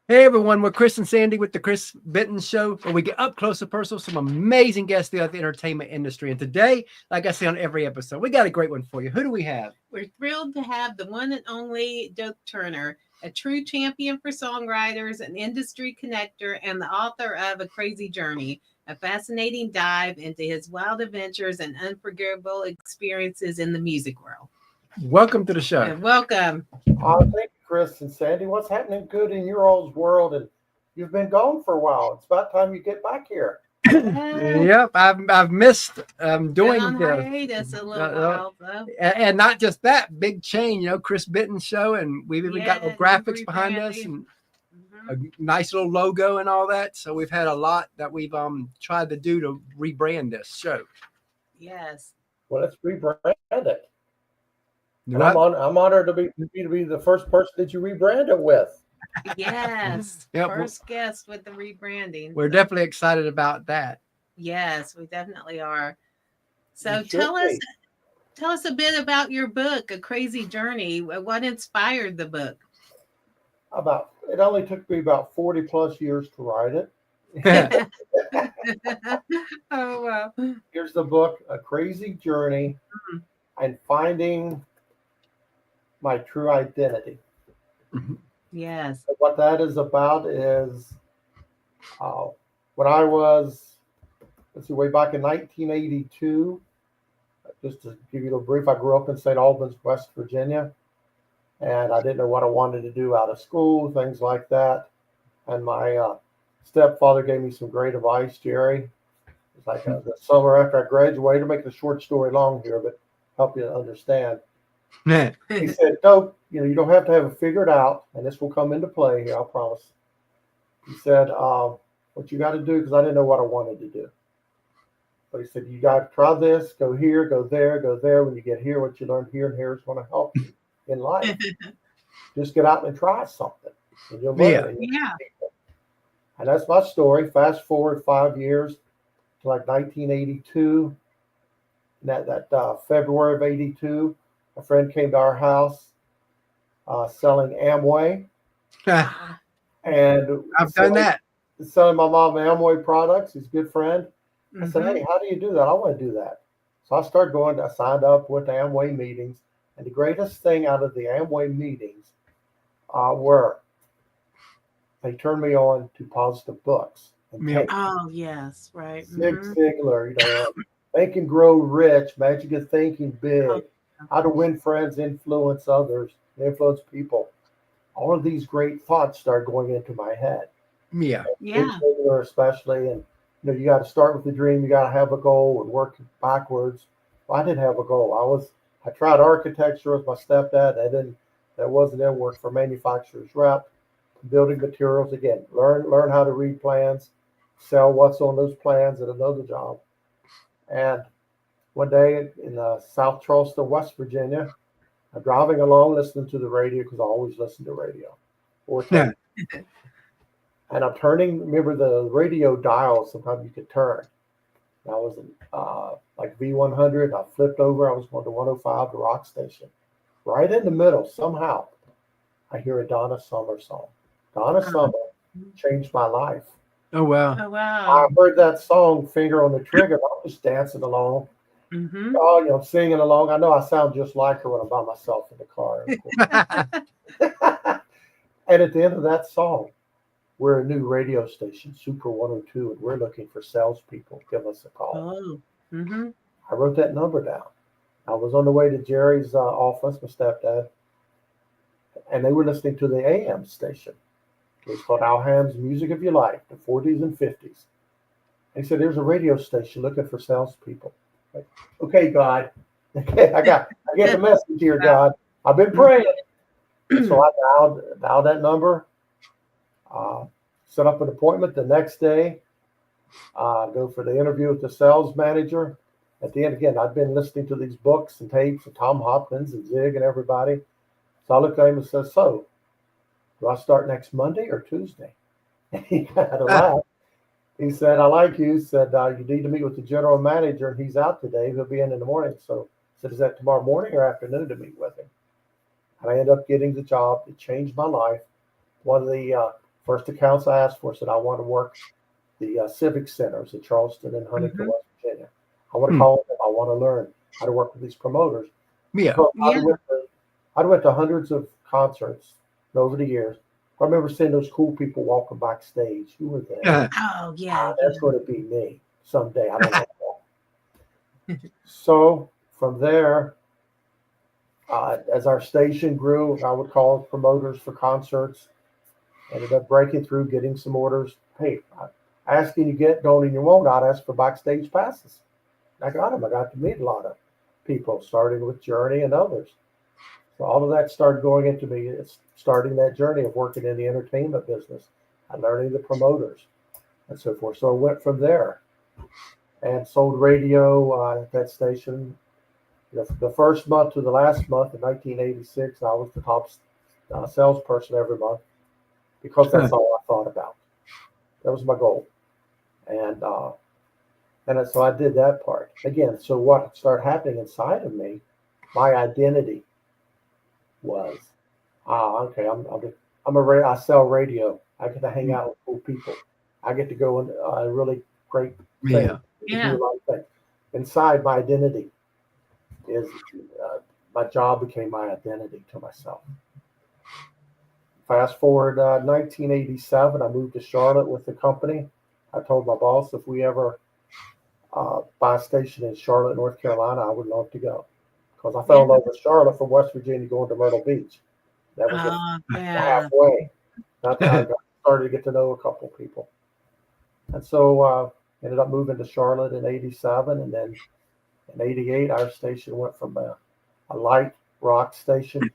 Hey everyone, we're Chris and Sandy with the Chris Benton Show, where we get up close and personal, some amazing guests throughout the entertainment industry. And today, like I say on every episode, we got a great one for you. Who do we have? We're thrilled to have the one and only Doak Turner, a true champion for songwriters, an industry connector, and the author of A Crazy Journey, a fascinating dive into his wild adventures and unforgettable experiences in the music world. Welcome to the show. Welcome. Thank you, Chris and Sandy. What's happening good in your all's world? And you've been gone for a while. It's about time you get back here. Yep, I've missed doing on the hiatus a little while, though. and not just that big change, Chris Benton Show, and we've even got little graphics behind us and a nice little logo and all that. So we've had a lot that we've tried to do to rebrand this show. Yes. Well, let's rebrand it. And I'm honored to be the first person that you rebrand it with. Yes. Yep. First guest with the rebranding. We're definitely excited about that. Yes, we definitely are. So tell us a bit about your book, A Crazy Journey. What inspired the book? It only took me about 40 plus years to write it. Oh, wow. Here's the book, A Crazy Journey, and Finding My True Identity. Yes. What that is about is when I was, way back in 1982, just to give you a little brief, I grew up in St. Albans, West Virginia, and I didn't know what I wanted to do out of school, things like that. And my stepfather gave me some great advice, Jerry. It's like the summer after I graduated, to make the short story long here, but help you understand. He said, "Dope, you don't have to have it figured out, and this will come into play here, I promise." He said, "What you got to do," because I didn't know what I wanted to do. But he said, "You got to try this, go here, go there, go there. When you get here, what you learn here and here is going to help you in life. Just get out and try something, and you'll learn." And that's my story. Fast forward 5 years to like 1982. That February of '82. A friend came to our house selling Amway. And I've done that. Selling my mom Amway products. He's a good friend. I said, "Hey, how do you do that? I want to do that." So I started going. I signed up, went to Amway meetings. And the greatest thing out of the Amway meetings were they turned me on to positive books. Oh, yes, right. Zig Ziglar, Think and Grow Rich, Magic of Thinking Big. How to Win Friends, Influence Others, Influence People. All of these great thoughts started going into my head. Yeah. Especially, and you got to start with the dream. You got to have a goal and work backwards. Well, I didn't have a goal. I tried architecture with my stepdad. That wasn't it. Worked for manufacturer's rep, building materials again. Learn how to read plans, sell what's on those plans at another job, and one day in South Charleston, West Virginia, I'm driving along listening to the radio because I always listen to radio. And I'm turning, remember the radio dial, sometimes you could turn. I was like V100. I flipped over. I was going to 105, the rock station. Right in the middle, somehow, I hear a Donna Summer song. Donna Summer changed my life. Oh, wow. I heard that song, Finger on the Trigger. I was dancing along. Singing along. I know I sound just like her when I'm by myself in the car. And at the end of that song, we're a new radio station, Super 102, and we're looking for salespeople. Give us a call. I wrote that number down. I was on the way to Jerry's office, my stepdad, and they were listening to the AM station. It was called Al Ham's Music of Your Life, the 40s and 50s. He said, "There's a radio station looking for salespeople." Like, okay, God. I get the message here, God. I've been praying. So I dialed that number, set up an appointment the next day, go for the interview with the sales manager. At the end, again, I'd been listening to these books and tapes of Tom Hopkins and Zig and everybody. So I looked at him and said, "So, do I start next Monday or Tuesday?" And he had a laugh. He said, "I like you." He said, "You need to meet with the general manager, and he's out today. He'll be in the morning." So I said, "Is that tomorrow morning or afternoon to meet with him?" And I ended up getting the job. It changed my life. One of the First accounts I asked for said, I want to work the civic centers in Charleston and Huntington, West Virginia. I want to call them. I want to learn how to work with these promoters. Yeah. I went to hundreds of concerts over the years. I remember seeing those cool people walking backstage. Who were they? Oh, yeah. That's going to be me someday. I don't know. So from there, as our station grew, I would call promoters for concerts. Ended up breaking through, getting some orders. Hey, asking you get, don't, and you won't. I'd ask for backstage passes. I got them. I got to meet a lot of people, starting with Journey and others. So all of that started going into me. It's starting that journey of working in the entertainment business and learning the promoters and so forth. So I went from there and sold radio at that station. The first month to the last month in 1986, I was the top salesperson every month because that's all I thought about. That was my goal. And so I did that part. Again, so what started happening inside of me, my identity was, okay, I sell radio. I get to hang out with cool people. I get to go in a really great thing. Do a lot of things. Inside my identity is my job became my identity to myself. Fast forward 1987, I moved to Charlotte with the company. I told my boss if we ever buy a station in Charlotte, North Carolina, I would love to go. Because I fell in love with Charlotte from West Virginia going to Myrtle Beach. That was halfway. That's how I started to get to know a couple people. And so ended up moving to Charlotte in 87. And then in 88, our station went from a light rock station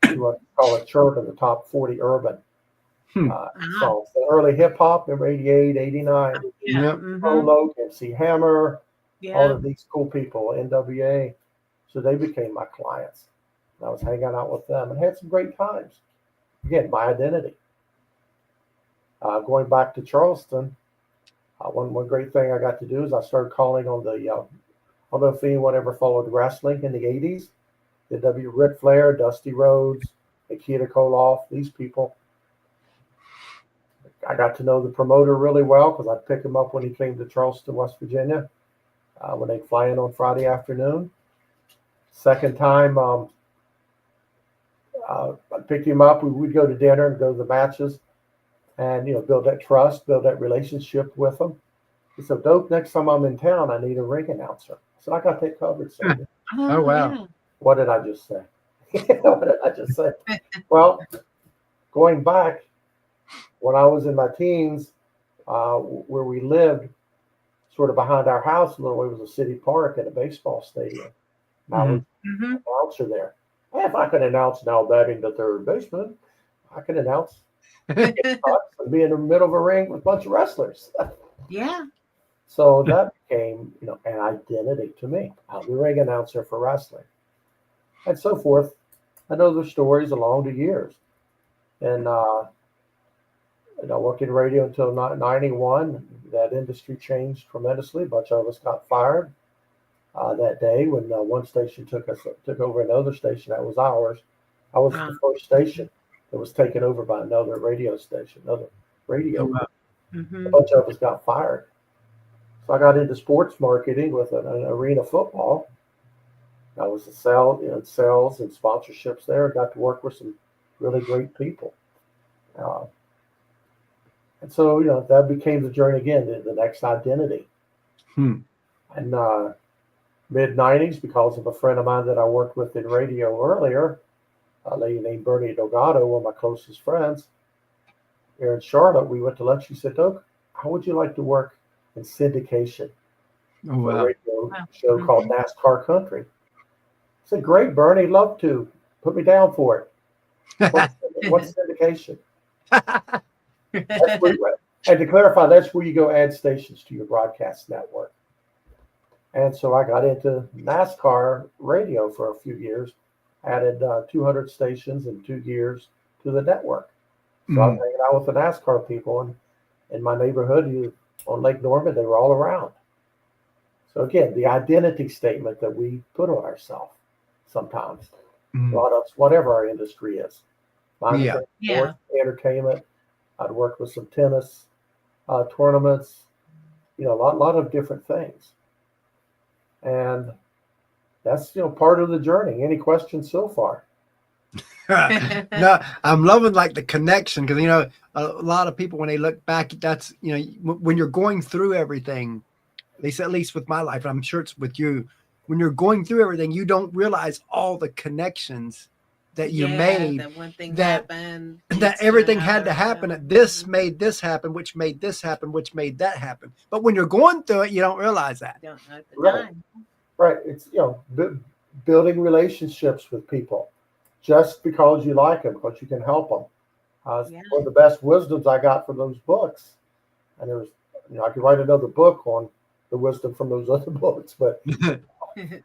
to what we call a chart in the top 40 urban songs. The early hip hop, remember 88, 89. Polo, MC Hammer, all of these cool people, NWA. So they became my clients. And I was hanging out with them and had some great times. Again, my identity. Going back to Charleston, one great thing I got to do is I started calling on the, I don't know if anyone ever followed wrestling in the 80s. The Ric Flair, Dusty Rhodes, Nikita Koloff, these people. I got to know the promoter really well because I'd pick him up when he came to Charleston, West Virginia, when they'd fly in on Friday afternoon. Second time, I picked him up. We'd go to dinner and go to the matches and, build that trust, build that relationship with him. He said, Doak, next time I'm in town, I need a ring announcer. I said, I got that covered. Sandy. Oh, wow. Yeah. What did I just say? What did I just say? Well, going back, when I was in my teens, where we lived, sort of behind our house a little way, was a city park and a baseball stadium. I was an announcer there. Hey, if I could announce now batting the third baseman, I could announce and be in the middle of a ring with a bunch of wrestlers. Yeah. So that became, an identity to me. I'm the ring announcer for wrestling. And so forth. I know the stories along the years. And I worked in radio until 91. That industry changed tremendously. A bunch of us got fired that day when one station took over another station that was ours. I was the first station that was taken over by another radio station, another radio. A bunch of us got fired. So I got into sports marketing with an arena football. I was in sales and sponsorships there. I got to work with some really great people. And so, that became the journey again, the next identity. And mid-90s, because of a friend of mine that I worked with in radio earlier, a lady named Bernie Delgado, one of my closest friends, here in Charlotte, we went to lunch. She said, Doak, how would you like to work in syndication for a radio show called NASCAR Country? I said, great, Bernie, love to. Put me down for it. What's syndication? That's where, and to clarify, that's where you go add stations to your broadcast network. And so I got into NASCAR radio for a few years, added 200 stations in 2 years to the network. So I was hanging out with the NASCAR people, and in my neighborhood on Lake Norman, they were all around. So again, the identity statement that we put on ourselves sometimes, a lot of us, whatever our industry is, sports, entertainment, I'd worked with some tennis tournaments, a lot of different things. And that's, part of the journey. Any questions so far? No, I'm loving like the connection because a lot of people when they look back, that's when you're going through everything, at least with my life, I'm sure it's with you. When you're going through everything, you don't realize all the connections that you made. That one thing happened. That everything had to happen. That this made this happen, which made this happen, which made that happen. But when you're going through it, you don't realize that. Don't know at the Right. time. Right. It's building relationships with people. Just because you like them, because you can help them. One of the best wisdoms I got from those books, and there was, I could write another book on the wisdom from those other books, but Zig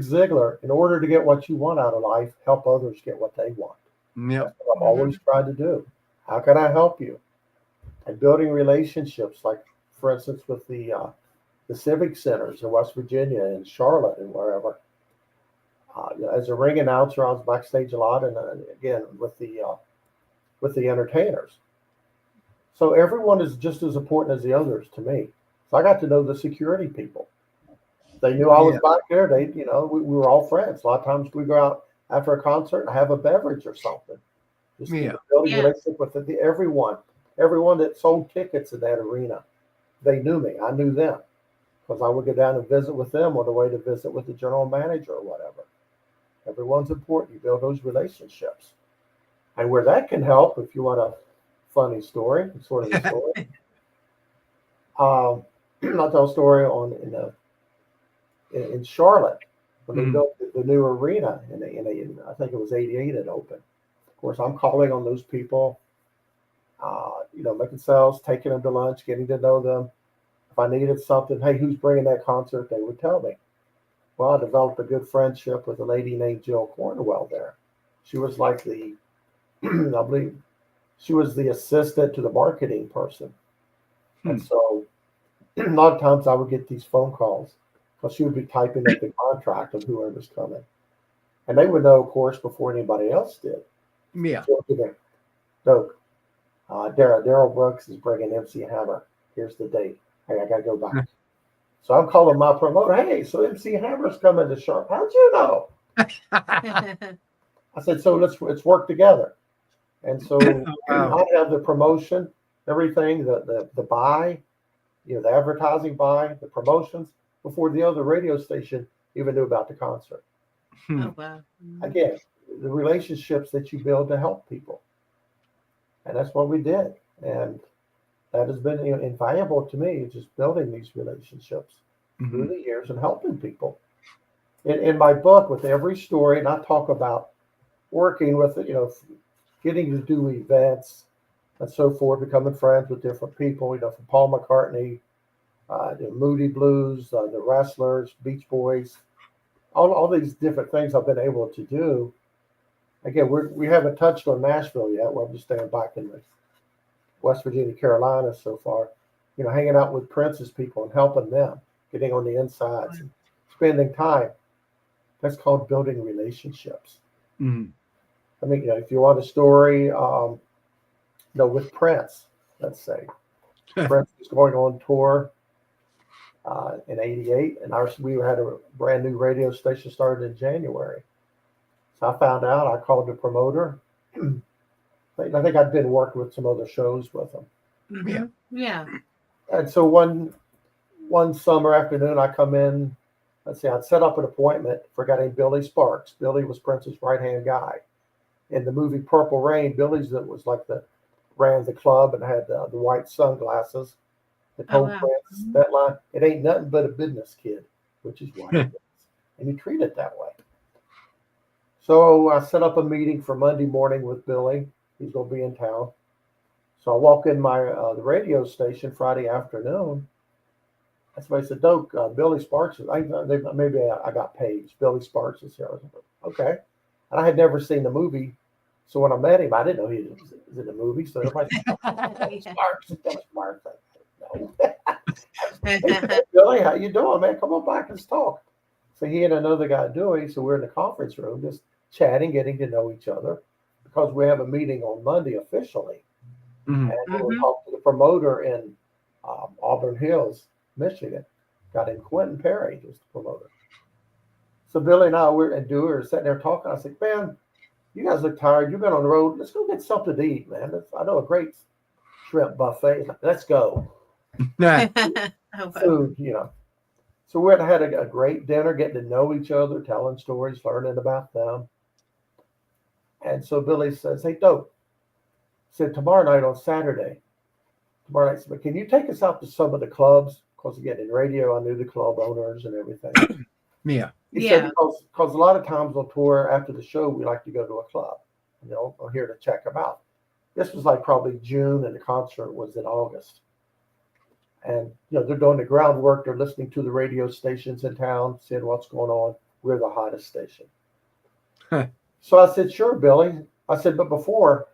Ziglar, in order to get what you want out of life, help others get what they want. Yep. That's what I've always tried to do. How can I help you? And building relationships, like for instance with the civic centers in West Virginia and Charlotte and wherever. As a ring announcer, I was backstage a lot, and again with the entertainers. So everyone is just as important as the others to me. So I got to know the security people. They knew I was back there. They, we were all friends. A lot of times we go out after a concert and have a beverage or something. Just building relationship with everyone that sold tickets in that arena. They knew me. I knew them because I would go down and visit with them on the way to visit with the general manager or whatever. Everyone's important. You build those relationships. And where that can help, if you want a funny story, sort of a story. I'll tell a story in Charlotte when they built the new arena in I think it was 88 it opened. Of course, I'm calling on those people, making sales, taking them to lunch, getting to know them. If I needed something, hey, who's bringing that concert? They would tell me. Well, I developed a good friendship with a lady named Jill Cornwell there. She was like I believe she was the assistant to the marketing person. And so a lot of times I would get these phone calls because she would be typing up the contract of whoever's coming. And they would know, of course, before anybody else did. Yeah. So, Doak, Daryl Brooks is bringing MC Hammer. Here's the date. Hey, I got to go back. So I'm calling my promoter. Hey, so MC Hammer's coming to Sharp. How'd you know? I said, so let's work together. And so I have the promotion, everything, the buy, the advertising buy, the promotions before the other radio station even knew about the concert. Oh, wow. Again, the relationships that you build to help people. And that's what we did. And that has been invaluable to me, just building these relationships through the years and helping people. In my book, with every story, and I talk about working with, getting to do events and so forth, becoming friends with different people, from Paul McCartney, the Moody Blues, the Wrestlers, Beach Boys, all these different things I've been able to do. Again, we haven't touched on Nashville yet. We're just staying back in the West Virginia, Carolina so far, hanging out with Prince's people and helping them, getting on the insides and spending time. That's called building relationships. Mm-hmm. I mean, if you want a story, with Prince, let's say, Prince was going on tour in '88, and we had a brand new radio station started in January. So I found out. I called the promoter. I think I'd been working with some other shows with them. Yeah. And so one summer afternoon, I come in. Let's see, I'd set up an appointment for a guy named Billy Sparks. Billy was Prince's right-hand guy. In the movie Purple Rain, Billy's that was like ran the club and had the white sunglasses. That told Prince that line, "It ain't nothing but a business kid," which is why he is. And he treated it that way. So I set up a meeting for Monday morning with Billy. He's going to be in town. So I walk in my the radio station Friday afternoon. And somebody said, "Doak, Billy Sparks is." Maybe I got paged. Billy Sparks is here. I was like, okay. And I had never seen the movie, so when I met him, I didn't know he was in the movie. So everybody said, "Sparks, Sparks." No. Billy, how you doing, man? Come on back, let's talk. So he and another guy doing. So we're in the conference room, just chatting, getting to know each other, because we have a meeting on Monday officially. Mhm. And when we talked to the promoter in Auburn Hills, Michigan, got in Quentin Perry was the promoter. So Billy and I were sitting there talking. I said, man, you guys look tired. You've been on the road. Let's go get something to eat, man. I know a great shrimp buffet. He's like, let's go. Yeah. Food, you know. So we had a great dinner, getting to know each other, telling stories, learning about them. And so Billy says, hey, Doak, said tomorrow night on Saturday, but can you take us out to some of the clubs? Because again, in radio, I knew the club owners and everything. Yeah. He said because a lot of times on tour after the show, we like to go to a club. You know, I'm here to check them out. This was like probably June, and the concert was in August. And you know, they're doing the groundwork. They're listening to the radio stations in town, seeing what's going on. We're the hottest station. Huh. So I said, sure, Billy. I said, but before,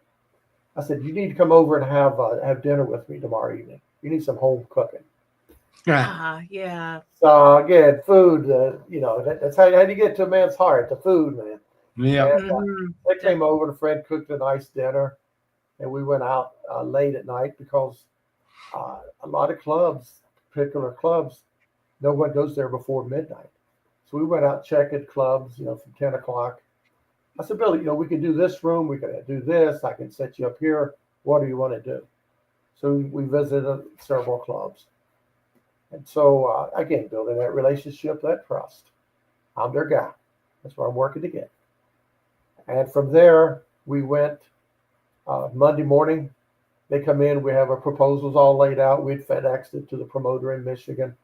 I said, you need to come over and have dinner with me tomorrow evening. You need some home cooking. Yeah. Yeah. So again, food, you know, that's how you get to a man's heart, the food, man. Yeah. And they came over, the friend cooked a nice dinner, and we went out late at night because a lot of clubs, particular clubs, no one goes there before midnight. So we went out checking clubs, you know, from 10 o'clock. I said, Billy, you know, we can do this room. We can do this. I can set you up here. What do you want to do? So we visited several clubs. And so, again, building that relationship, that trust. I'm their guy. That's what I'm working to get. And from there, we went Monday morning. They come in. We have our proposals all laid out. We'd FedExed it to the promoter in Michigan.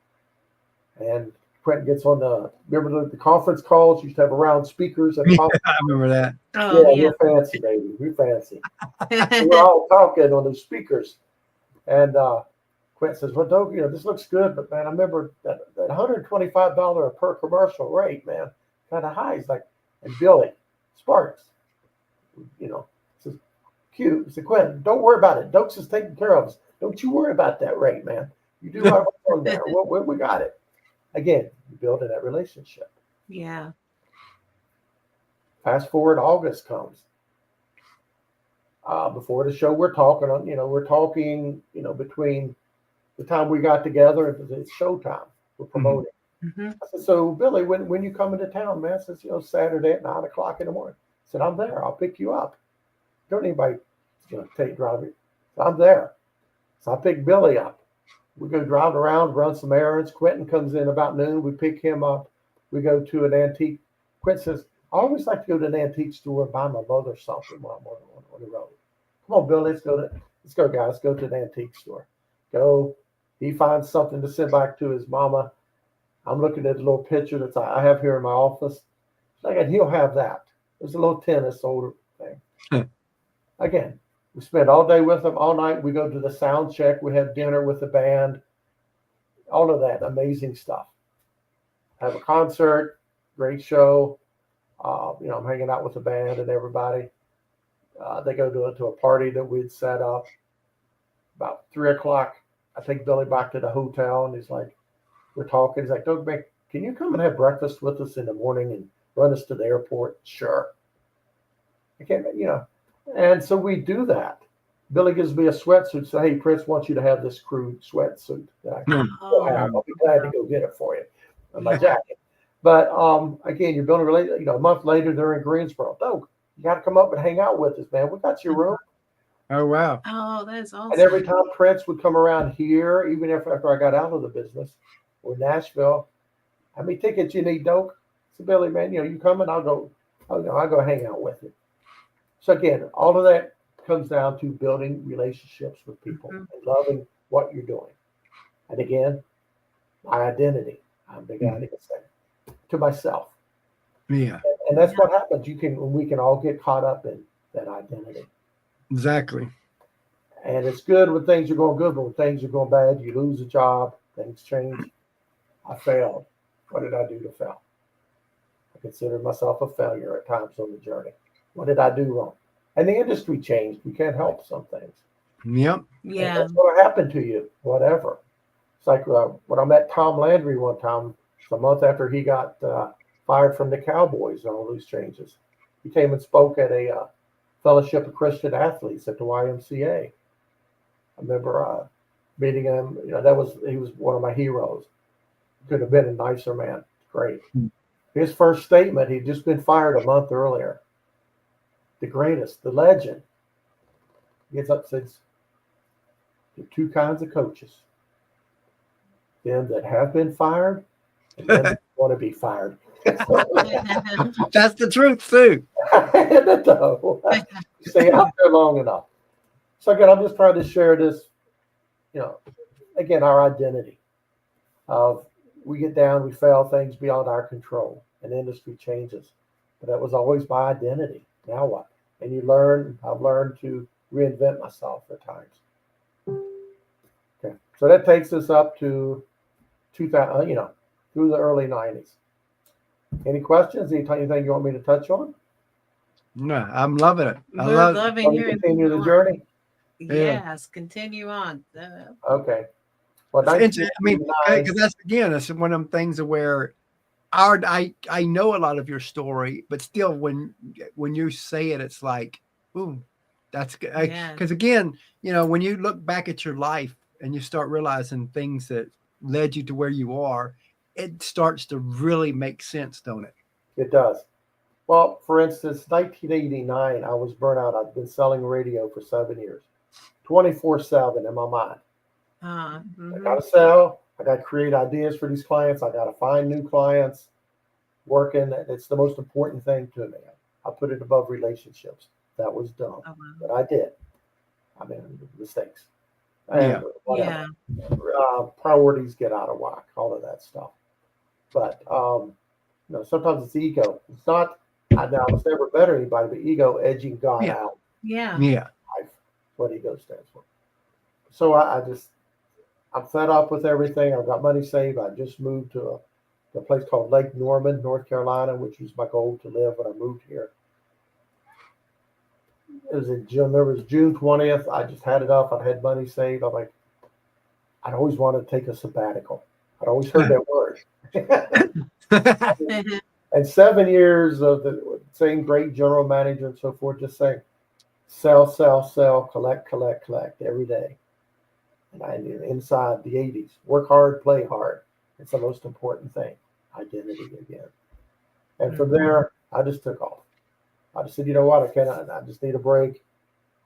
And Quentin gets on remember the conference calls? Used to have around speakers. And I remember that. Oh, yeah. We're fancy, baby. We're fancy. So we're all talking on those speakers. And Quentin says, well, Doak, you know, this looks good, but man, I remember that $125 per commercial rate, man, kind of high. He's like, and Billy Sparks, you know, says, cute. He said, Quentin, don't worry about it. Doak's is taking care of us. Don't you worry about that rate, man. You do our work on there. We got it. Again, building that relationship. Yeah. Fast forward, August comes. Before the show, we're talking, between the time we got together and it's showtime. We're promoting. Mm-hmm. I said, so Billy, when you come into town, man, I says, you know, Saturday at 9 o'clock in the morning. I said, I'm there. I'll pick you up. Don't anybody, drive you. So I'm there. So I pick Billy up. We go drive around, run some errands. Quentin comes in about noon. We pick him up. We go to an antique. Quentin says, I always like to go to an antique store and buy my mother something while I'm on the road. Come on, Billy, let's go, guys. Let's go to an antique store. Go. He finds something to send back to his mama. I'm looking at a little picture that I have here in my office. And he'll have that. There's a little tennis older thing. Again, we spend all day with him, all night. We go to the sound check. We have dinner with the band. All of that amazing stuff. Have a concert, great show. I'm hanging out with the band and everybody. They go to a party that we'd set up. About 3 o'clock, I take Billy back to the hotel, and he's like, we're talking. He's like, Doak, man, can you come and have breakfast with us in the morning and run us to the airport? Sure. I can't, and so we do that. Billy gives me a sweatsuit. Say, hey, Prince wants you to have this crew sweatsuit that I can have. I'll be glad to go get it for you on my jacket. But again, you're building a relationship. A month later, they're in Greensboro. Doak, you got to come up and hang out with us, man. We got your room. Oh, wow. Oh, that's awesome. And every time Prince would come around here, even after I got out of the business, or Nashville, how many tickets you need, Doak? So Billy, man, you coming? I'll go hang out with you. So again, all of that comes down to building relationships with people and loving what you're doing. And again, my identity. I'm the guy that can say to myself. Yeah. And that's what happens. We can all get caught up in that identity. Exactly. And it's good when things are going good, but when things are going bad, you lose a job, things change. I failed. What did I do to fail? I consider myself a failure at times on the journey. What did I do wrong? And the industry changed. We can't help some things. Yep. Yeah. And that's going to happen to you, whatever. It's like when I met Tom Landry one time, a month after he got fired from the Cowboys and all those changes. He came and spoke at a Fellowship of Christian Athletes at the YMCA. remember meeting him. You know, he was one of my heroes. Could have been a nicer man. Great. His first statement, he'd just been fired a month earlier. The greatest, the legend. He gets up and says, there are two kinds of coaches. Them that have been fired and them that want to be fired. That's the truth too. Stay out there long enough. So again, I'm just trying to share this, again, our identity of we get down, we fail, things beyond our control, and industry changes. But that was always my identity. Now what? And I've learned to reinvent myself at times. Okay. So that takes us up to 2000, through the early 90s. Any questions? Anything you want me to touch on? No, I'm loving it. We're loving your continue the journey. Yes, continue on. Okay. Well, I mean, because that's one of them things where I know a lot of your story, but still, when you say it, it's like, ooh, that's good. Because again, when you look back at your life and you start realizing things that led you to where you are, it starts to really make sense, don't it? It does. Well, for instance, 1989, I was burnt out. I've been selling radio for 7 years, 24/7 in my mind. I got to sell. I got to create ideas for these clients. I got to find new clients. Working, it's the most important thing to me. I put it above relationships. That was dumb, but I did. I mean, mistakes. And priorities get out of whack, all of that stuff. But sometimes it's ego. It's not. I was never better than anybody, but ego edging God out. Yeah. That's what ego stands for. So I'm fed up with everything. I've got money saved. I just moved to a place called Lake Norman, North Carolina, which was my goal to live when I moved here. It was June 20th. I just had enough. I had money saved. I'm like, I'd always wanted to take a sabbatical. I'd always heard that word. And 7 years of the same great general manager and so forth, just saying, sell, sell, sell, collect, collect, collect every day. And I knew inside the 80s, work hard, play hard. It's the most important thing. Identity again. And from there, I just took off. I just said, you know what? I just need a break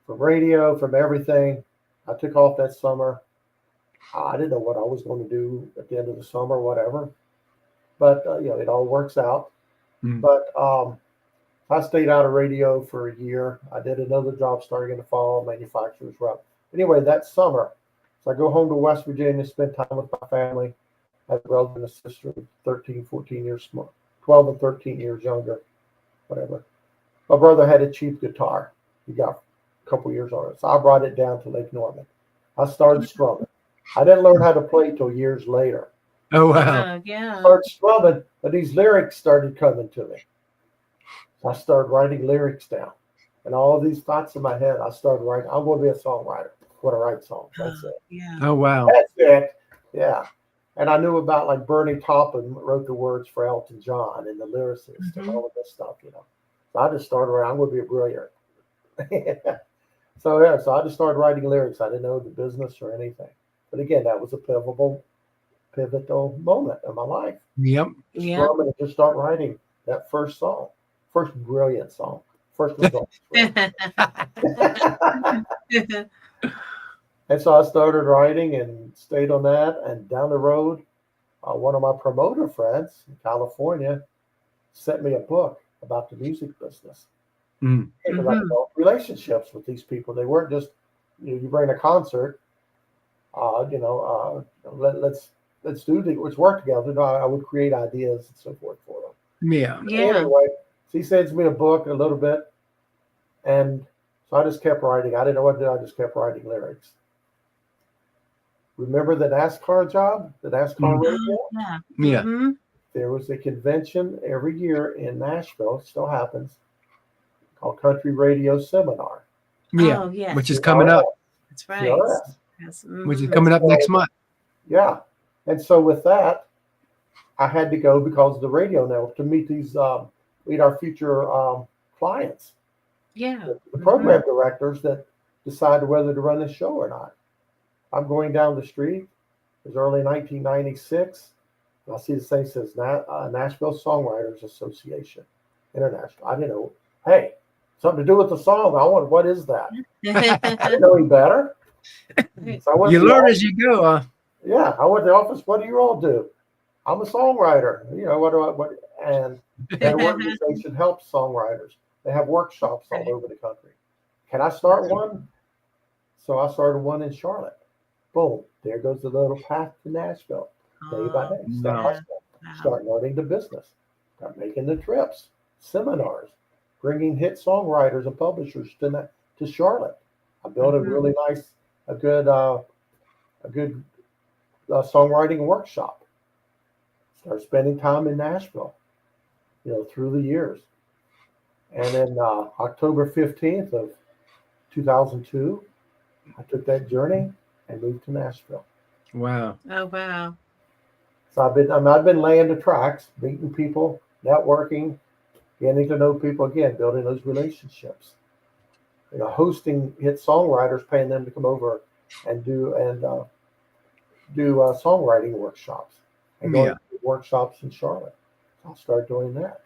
from radio, from everything. I took off that summer. I didn't know what I was going to do at the end of the summer, whatever. But, it all works out. But I stayed out of radio for a year. I did another job starting in the fall, manufacturer's rep. Anyway, that summer, so I go home to West Virginia, spend time with my family. I have a brother and a sister, 13, 14 years, 12 and 13 years younger, whatever. My brother had a cheap guitar. He got a couple years on it. So I brought it down to Lake Norman. I started strumming. I didn't learn how to play till years later. Oh, wow. Yeah. I started strumming, but these lyrics started coming to me. So I started writing lyrics down. And all of these thoughts in my head, I started writing. I'm going to be a songwriter. I want to write songs. That's it. Yeah. Oh, wow. That's it. Yeah. And I knew about like Bernie Taupin wrote the words for Elton John and the lyricist and all of this stuff, So I just started writing. I'm going to be brilliant. So I just started writing lyrics. I didn't know the business or anything. But again, that was a pivotal moment in my life. Yep. Just start writing that first song, first brilliant song, first result. And so I started writing and stayed on that. And down the road, one of my promoter friends in California sent me a book about the music business. And I developed relationships with these people. They weren't just, you bring a concert, let's work together. I would create ideas and so forth for them. Yeah. Anyway, so he sends me a book a little bit. And so I just kept writing. I didn't know what to do. I just kept writing lyrics. Remember the NASCAR job? The NASCAR radio? Yeah. There was a convention every year in Nashville. It still happens. Called Country Radio Seminar. Yeah. Oh, yes. Which is coming up. That's right. Yes. Which is coming up next month. Yeah. And so with that, I had to go because of the radio network to meet meet our future clients. Yeah. The program directors that decided whether to run the show or not. I'm going down the street. It was early 1996. And I see the thing says Nashville Songwriters Association International. I didn't know. Hey, something to do with the song. I wondered, what is that? I didn't know any better. So I went You to the learn office. as you go. Yeah, I went to the office. What do you all do? I'm a songwriter. You know, what? And that organization helps songwriters. They have workshops all over the country. Can I start one? So I started one in Charlotte. Boom, there goes the little path to Nashville. Day by day, step by step. Start learning the business. Start making the trips, seminars, bringing hit songwriters and publishers to Charlotte. I built a really nice, a good songwriting workshop. Start spending time in Nashville, you know, through the years. And then October 15th of 2002, I took that journey and moved to Nashville. Wow. Oh, wow. So I've been laying the tracks, meeting people, networking, getting to know people again, building those relationships. You know, hosting hit songwriters, paying them to come over and do songwriting workshops and going to workshops in Charlotte. I'll start doing that.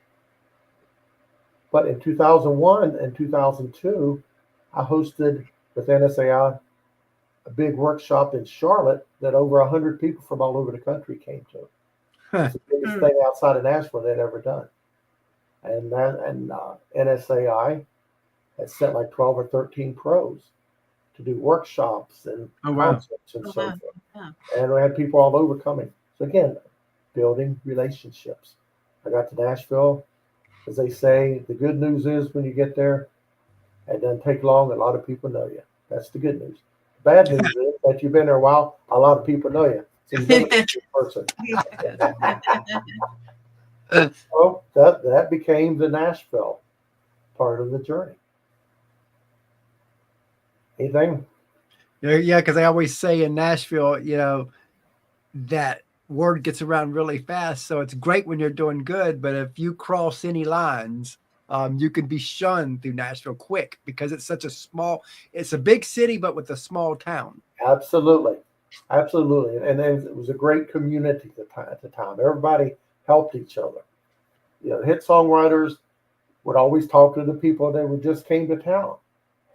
But in 2001 and 2002, I hosted with NSAI a big workshop in Charlotte that over 100 people from all over the country came to. It's the biggest thing outside of Nashville they'd ever done. And NSAI had sent like 12 or 13 pros to do workshops and concerts and so forth. Yeah. And we had people all over coming. So again, building relationships. I got to Nashville. As they say, the good news is when you get there, it doesn't take long. A lot of people know you. That's the good news. The bad news is that you've been there a while. A lot of people know you. So you're a good person. So that became the Nashville part of the journey. Anything? Yeah, because I always say in Nashville, you know, that word gets around really fast. So it's great when you're doing good, but if you cross any lines, you can be shunned through Nashville quick because it's it's a big city, but with a small town. Absolutely. And it was a great community at the time. Everybody helped each other. You know, hit songwriters would always talk to the people that just came to town,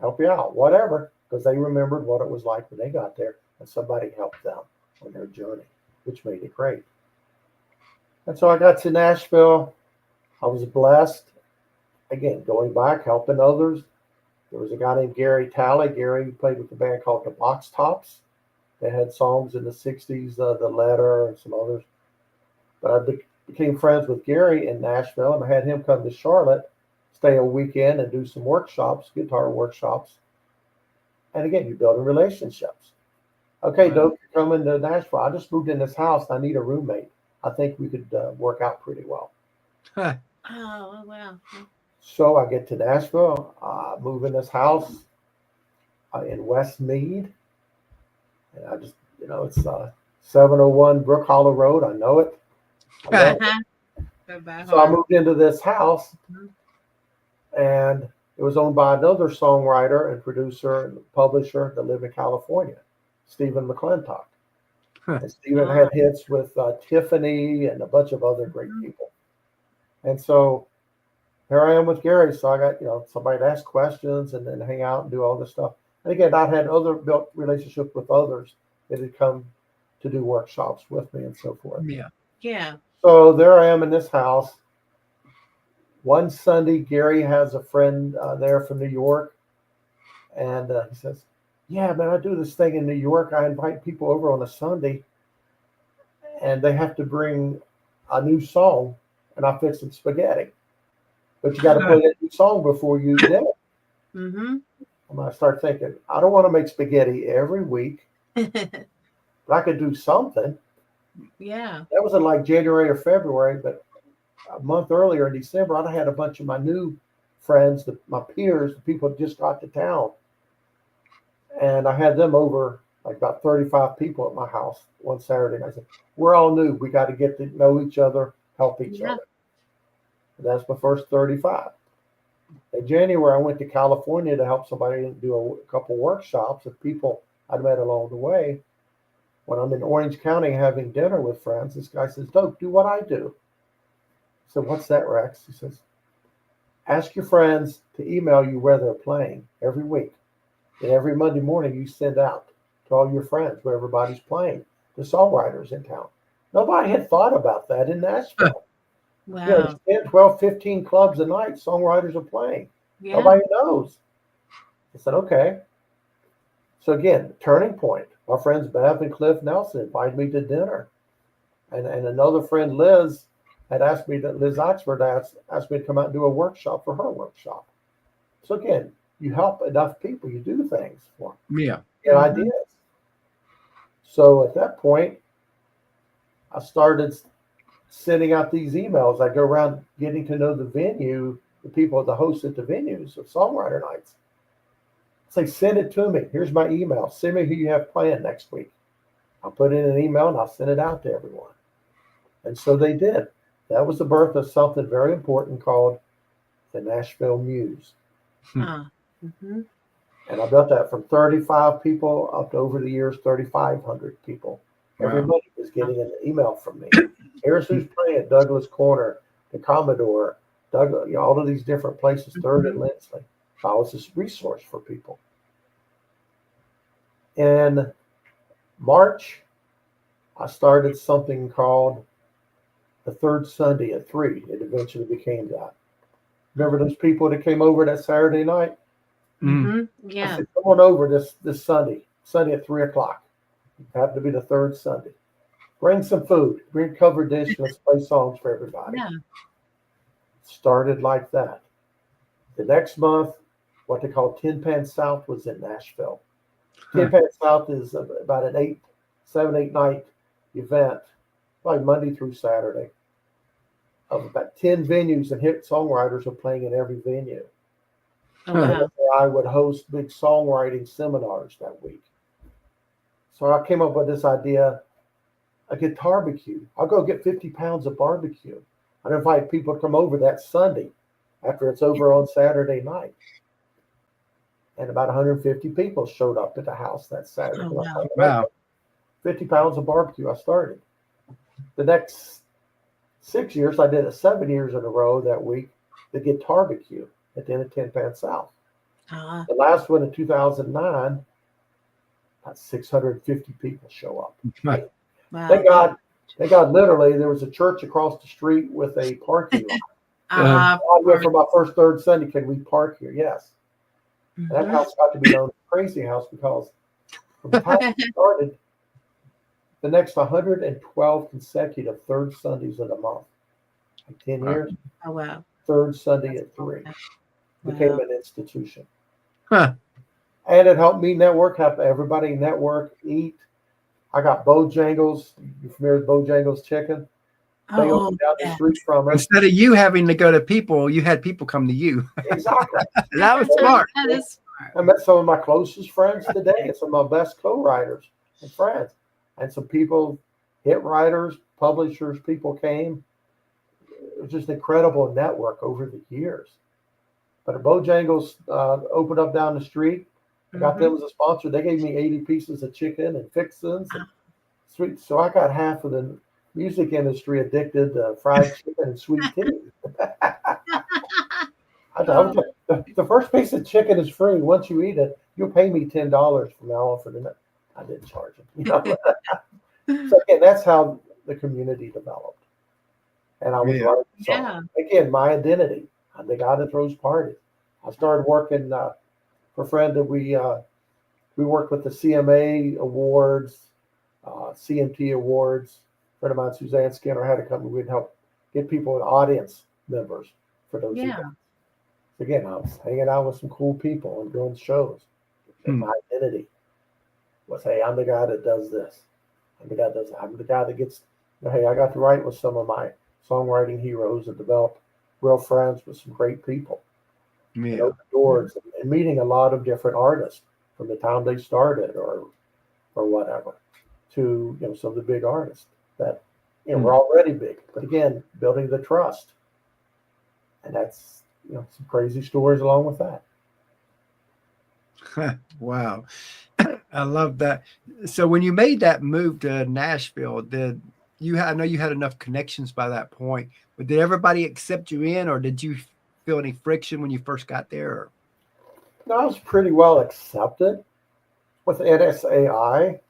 help you out, whatever, because they remembered what it was like when they got there and somebody helped them on their journey, which made it great. And so I got to Nashville. I was blessed. Again, going back, helping others. There was a guy named Gary Talley. Gary played with a band called the Box Tops. They had songs in the 60s, The Letter and some others. But I became friends with Gary in Nashville, and I had him come to Charlotte, stay a weekend and do some workshops, guitar workshops. And again, you're building relationships. Okay, Right. Doak, you're coming to Nashville. I just moved in this house. I need a roommate. I think we could work out pretty well. Oh, wow. So I get to Nashville, move in this house in Westmead. And I just, you know, it's 701 Brook Hollow Road. I know it. So I moved into this house, and it was owned by another songwriter and producer and publisher that lived in California, Stephen McClintock. And Stephen had hits with Tiffany and a bunch of other great people. And so here I am with Gary. So I got, you know, somebody to ask questions and then hang out and do all this stuff. And again, I had built relationships with others that had come to do workshops with me and so forth. Yeah. So there I am in this house. One Sunday, Gary has a friend there from New York. And he says, yeah, man, I do this thing in New York. I invite people over on a Sunday, and they have to bring a new song, and I fix some spaghetti. But you got to play that new song before you eat it. And I start thinking, I don't want to make spaghetti every week, but I could do something. Yeah. That was in like January or February, but a month earlier in December, I had a bunch of my new friends, my peers, the people that just got to town. And I had them over, like about 35 people at my house one Saturday. And I said, we're all new. We got to get to know each other, help each other. And that's my first 35. In January, I went to California to help somebody do a couple workshops of people I'd met along the way. When I'm in Orange County having dinner with friends, this guy says, Doak, do what I do. I said, what's that, Rex? He says, ask your friends to email you where they're playing every week. And every Monday morning, you send out to all your friends where everybody's playing, the songwriters in town. Nobody had thought about that in Nashville. Wow. You know, 10, 12, 15 clubs a night, songwriters are playing. Yeah. Nobody knows. I said, okay. So again, turning point. My friends Bev and Cliff Nelson invited me to dinner. And another friend, Liz, had asked me Liz Oxford asked me to come out and do a workshop for her workshop. So again, you help enough people, you do things for them. Yeah. Get ideas. So at that point, I started sending out these emails. I go around getting to know the venue, the people, the hosts at the venues of songwriter nights. Say, send it to me. Here's my email. Send me who you have playing next week. I'll put in an email and I'll send it out to everyone. And so they did. That was the birth of something very important called the Nashville Muse. Mm-hmm. And I built that from 35 people up to over the years, 3,500 people. Everybody was getting an email from me. Here's who's playing at Douglas Corner, the Commodore, Douglas, you know, all of these different places, Third and Lindsley. So I was this resource for people. In March, I started something called the Third Sunday at 3. It eventually became that. Remember those people that came over that Saturday night? Mm-hmm. Yeah. I said, come on over this Sunday at 3 o'clock. It happened to be the third Sunday. Bring some food, bring covered dish, let's play songs for everybody. Yeah. Started like that. The next month, what they call Tin Pan South was in Nashville. Tin Pan South is about an 7-8 night event, like Monday through Saturday, of about 10 venues, and hit songwriters are playing in every venue. Oh, wow. I would host big songwriting seminars that week. So I came up with this idea, a guitar barbecue. I'll go get 50 pounds of barbecue. I'd invite people to come over that Sunday after it's over on Saturday night. And about 150 people showed up at the house that Saturday. Oh, Wow. 50 pounds of barbecue. I started. The next 6 years, I did it 7 years in a row that week, the guitar barbecue at the end of Tin Pan South. The last one in 2009, about 650 people show up. Wow. Thank God, literally, there was a church across the street with a parking lot. I went for my first Third Sunday, can we park here? Yes. And that house got to be known as Crazy House because from the time it started, the next 112 consecutive third Sundays of the month, like 10 years, Oh, wow. third Sunday at 3, became an institution. Huh. And it helped me network, help everybody network, eat. I got Bojangles. You familiar with Bojangles Chicken? They opened down the street from us. Instead of you having to go to people, you had people come to you. Exactly. That was smart. That is smart. I met some of my closest friends today and some of my best co-writers and friends. And some people, hit writers, publishers, people came. It was just an incredible network over the years. But Bojangles opened up down the street. I got them as a sponsor. They gave me 80 pieces of chicken and fixins and sweet. So I got half of the music industry addicted to fried chicken and sweet tea. The first piece of chicken is free. Once you eat it, you'll pay me $10 from now on for the night. I didn't charge them. You know? So again, that's how the community developed. And I was writing songs. Again, my identity. I'm the guy that throws parties. I started working for a friend that we worked with the CMA Awards, CMT Awards. A friend of mine, Suzanne Skinner, had a company. We'd help get people and audience members for those events. Again, I was hanging out with some cool people and doing shows. And my identity was, hey, I'm the guy that does this. I'm the guy that does that. I'm the guy that gets, hey, I got to write with some of my songwriting heroes and develop real friends with some great people. And open doors and meeting a lot of different artists from the time they started or whatever to, you know, some of the big artists that, you know, were already big. But again, building the trust. And that's, you know, some crazy stories along with that. Wow. I love that. So when you made that move to Nashville, I know you had enough connections by that point, but did everybody accept you in, or did you feel any friction when you first got there? No, I was pretty well accepted with NSAI.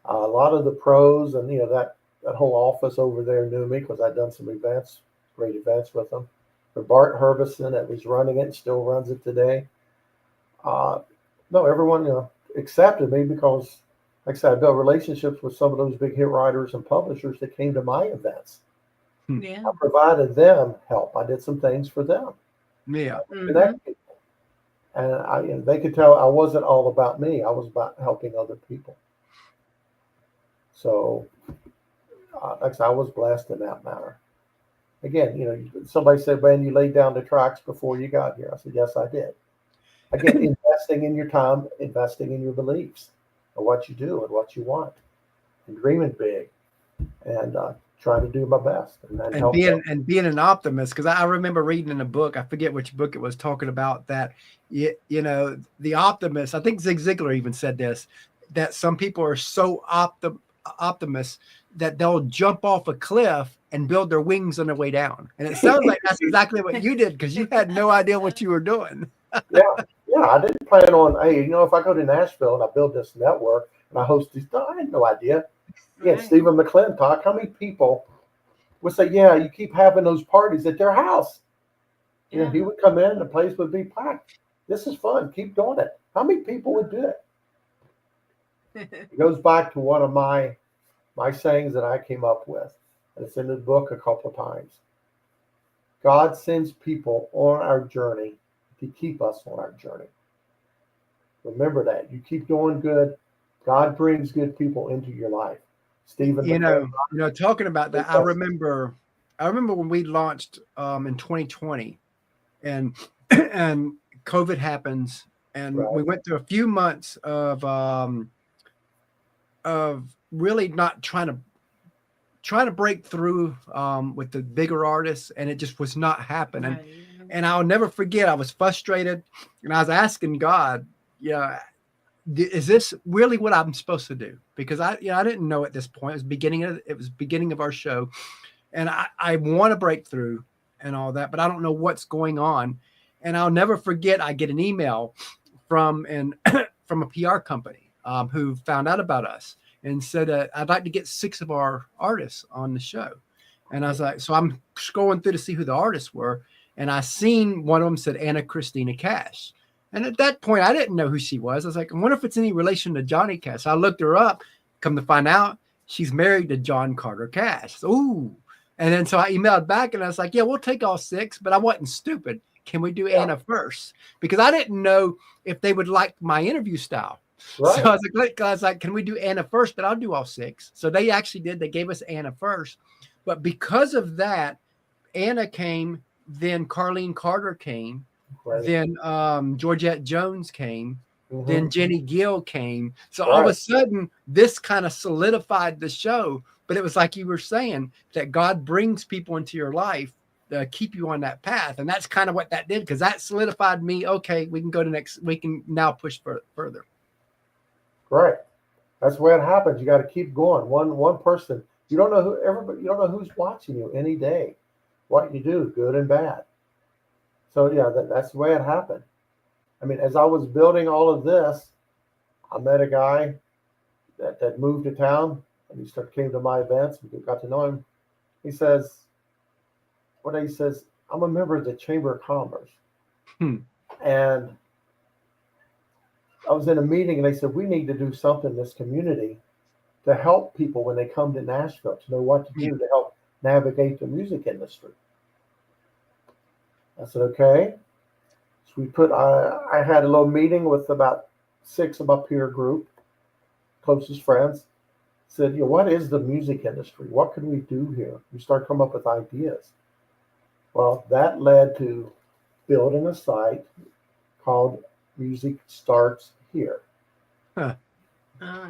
A lot of the pros and that whole office over there knew me because I'd done some events, great events with them. But Bart Herbison that was running it and still runs it today. No, everyone accepted me because, like I said, I built relationships with some of those big hit writers and publishers that came to my events. Yeah. I provided them help. I did some things for them. Yeah. Connect people. And they could tell I wasn't all about me. I was about helping other people. So, like I said, I was blessed in that manner. Again, somebody said, "Man, you laid down the tracks before you got here." I said, "Yes, I did." Again, investing in your time, investing in your beliefs, and what you do and what you want, and dreaming big, and trying to do my best, and help them. being an optimist, because I remember reading in a book, I forget which book it was, talking about that. The optimist. I think Zig Ziglar even said this, that some people are so optimists that they'll jump off a cliff and build their wings on their way down. And it sounds like that's exactly what you did, because you had no idea what you were doing. Yeah, I didn't plan on, hey, if I go to Nashville and I build this network and I host these, I had no idea. Yeah, Stephen McClintock, how many people would say, yeah, you keep having those parties at their house? He would come in and the place would be packed. This is fun. Keep doing it. How many people would do it? It goes back to one of my sayings that I came up with. And it's in the book a couple of times. God sends people on our journey to keep us on our journey. Remember that. You keep doing good, God brings good people into your life. Stephen, talking about that, I remember when we launched in 2020, and COVID happens, and we went through a few months of really not trying to break through with the bigger artists, and it just was not happening. Right. And I'll never forget, I was frustrated, and I was asking God, is this really what I'm supposed to do? Because I didn't know at this point. It was beginning of our show, and I want to break through and all that, but I don't know what's going on. And I'll never forget, I get an email from from a PR company who found out about us and said, I'd like to get 6 of our artists on the show. And I was like, so I'm scrolling through to see who the artists were, and I seen one of them said Anna Christina Cash. And at that point, I didn't know who she was. I was like, I wonder if it's any relation to Johnny Cash. So I looked her up, come to find out she's married to John Carter Cash. Ooh. And then so I emailed back and I was like, yeah, we'll take all 6, but I wasn't stupid. Can we do Anna first? Because I didn't know if they would like my interview style. Right. So I was like, can we do Anna first? But I'll do all 6. So they actually did. They gave us Anna first. But because of that, Anna came, then Carlene Carter came. Right. Then Georgette Jones came. Mm-hmm. Then Jenny Gill came. So all of a sudden, this kind of solidified the show. But it was like you were saying, that God brings people into your life to keep you on that path. And that's kind of what that did, because that solidified me. Okay, we can now push further. Right. That's the way it happens. You got to keep going. One person. You don't know you don't know who's watching you any day. What you do, good and bad. So yeah, that's the way it happened. I mean, as I was building all of this, I met a guy that moved to town, and he came to my events. We got to know him. He says, I'm a member of the Chamber of Commerce. And I was in a meeting, and they said, we need to do something in this community to help people when they come to Nashville, to know what to do to help navigate the music industry. I said, okay. So I had a little meeting with about 6 of my peer group, closest friends. Said, what is the music industry? What can we do here? We started coming up with ideas. Well, that led to building a site called Music Starts Here. Huh.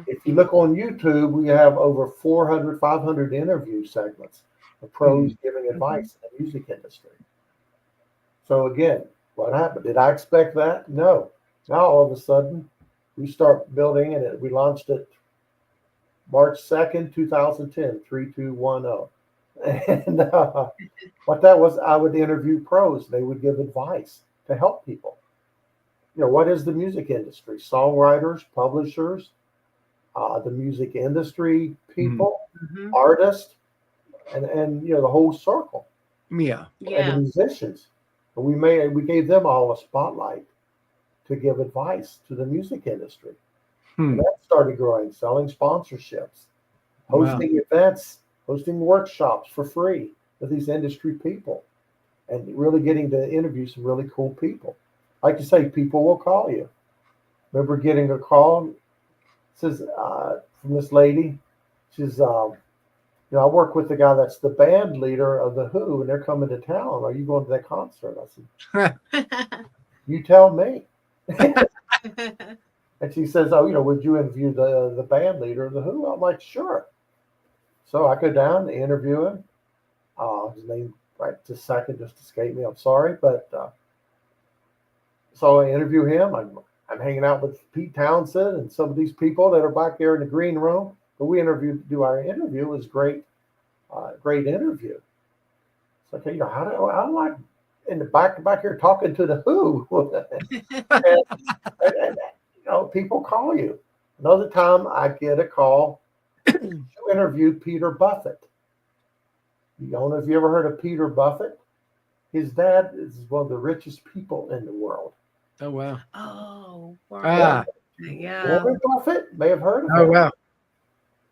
If you look on YouTube, we have over 400, 500 interview segments of pros giving advice in the music industry. So again, what happened? Did I expect that? No. Now all of a sudden, we start building, and we launched it March 2nd, 2010, 3210. And what that was, I would interview pros. They would give advice to help people. What is the music industry? Songwriters, publishers, the music industry people, artists, and the whole circle. Yeah. And the musicians. And we gave them all a spotlight to give advice to the music industry. And that started growing, selling sponsorships, hosting events, hosting workshops for free with these industry people, and really getting to interview some really cool people. Like you say, people will call you. Remember getting a call, says from this lady. She's, I work with the guy that's the band leader of the Who, and they're coming to town. Are you going to that concert? I said, you tell me. And she says, would you interview the band leader of the Who? I'm like, sure. So I go down to interview him. His name right this second just escaped me. I'm sorry, but so I interview him. I'm hanging out with Pete Townsend and some of these people that are back there in the green room. But we do our interview. It was great interview. So okay, how do I in the back here talking to the Who? and people call you. Another time I get a call to interview Peter Buffett. You don't know if you ever heard of Peter Buffett. His dad is one of the richest people in the world. Oh, wow. Oh, wow. Yeah. Warren Buffett may have heard of him. Oh, wow.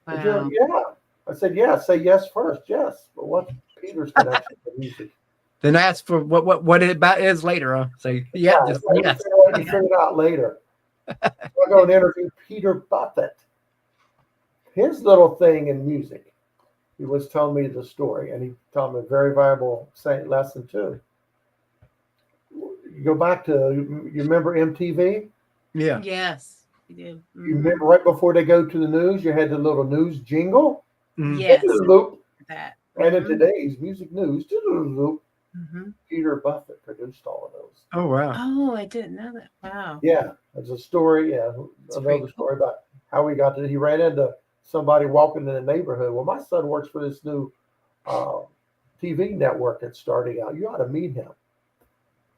Wow. Yeah. I said, yeah, say yes first. Yes. But what's Peter's connection to music? Then ask for what it about is later. Huh? Say, yes. You figure it out later. So I go and interview Peter Buffett. His little thing in music, he was telling me the story, and he told me a very valuable lesson too. You go back to, you remember MTV? Yeah. Yes, you do. You remember right before they go to the news, you had the little news jingle? Yes. That. And in today's music news, Peter Buffett produced all of those. Oh, wow. Oh, I didn't know that. Wow. Yeah, there's a story. Yeah, another story about how he ran into somebody walking in the neighborhood. Well, my son works for this new TV network that's starting out. You ought to meet him.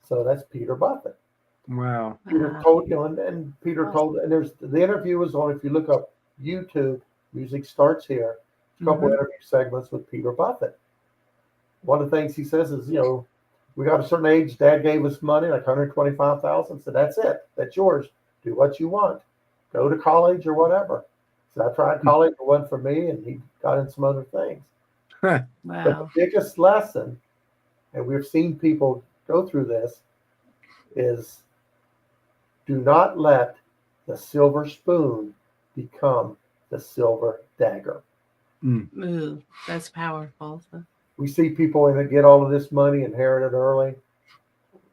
So that's Peter Buffett. Wow. Peter told you, and Peter told, and there's the interview is on. If you look up YouTube, Music Starts Here. A couple interview segments with Peter Buffett. One of the things he says is, we got a certain age. Dad gave us money, like $125,000. So that's it. That's yours. Do what you want. Go to college or whatever. So I tried college. It wasn't for me, and he got in some other things. Wow. But the biggest lesson, and we've seen people go through this, is do not let the silver spoon become the silver dagger. Ooh, that's powerful. We see people that get all of this money inherited early.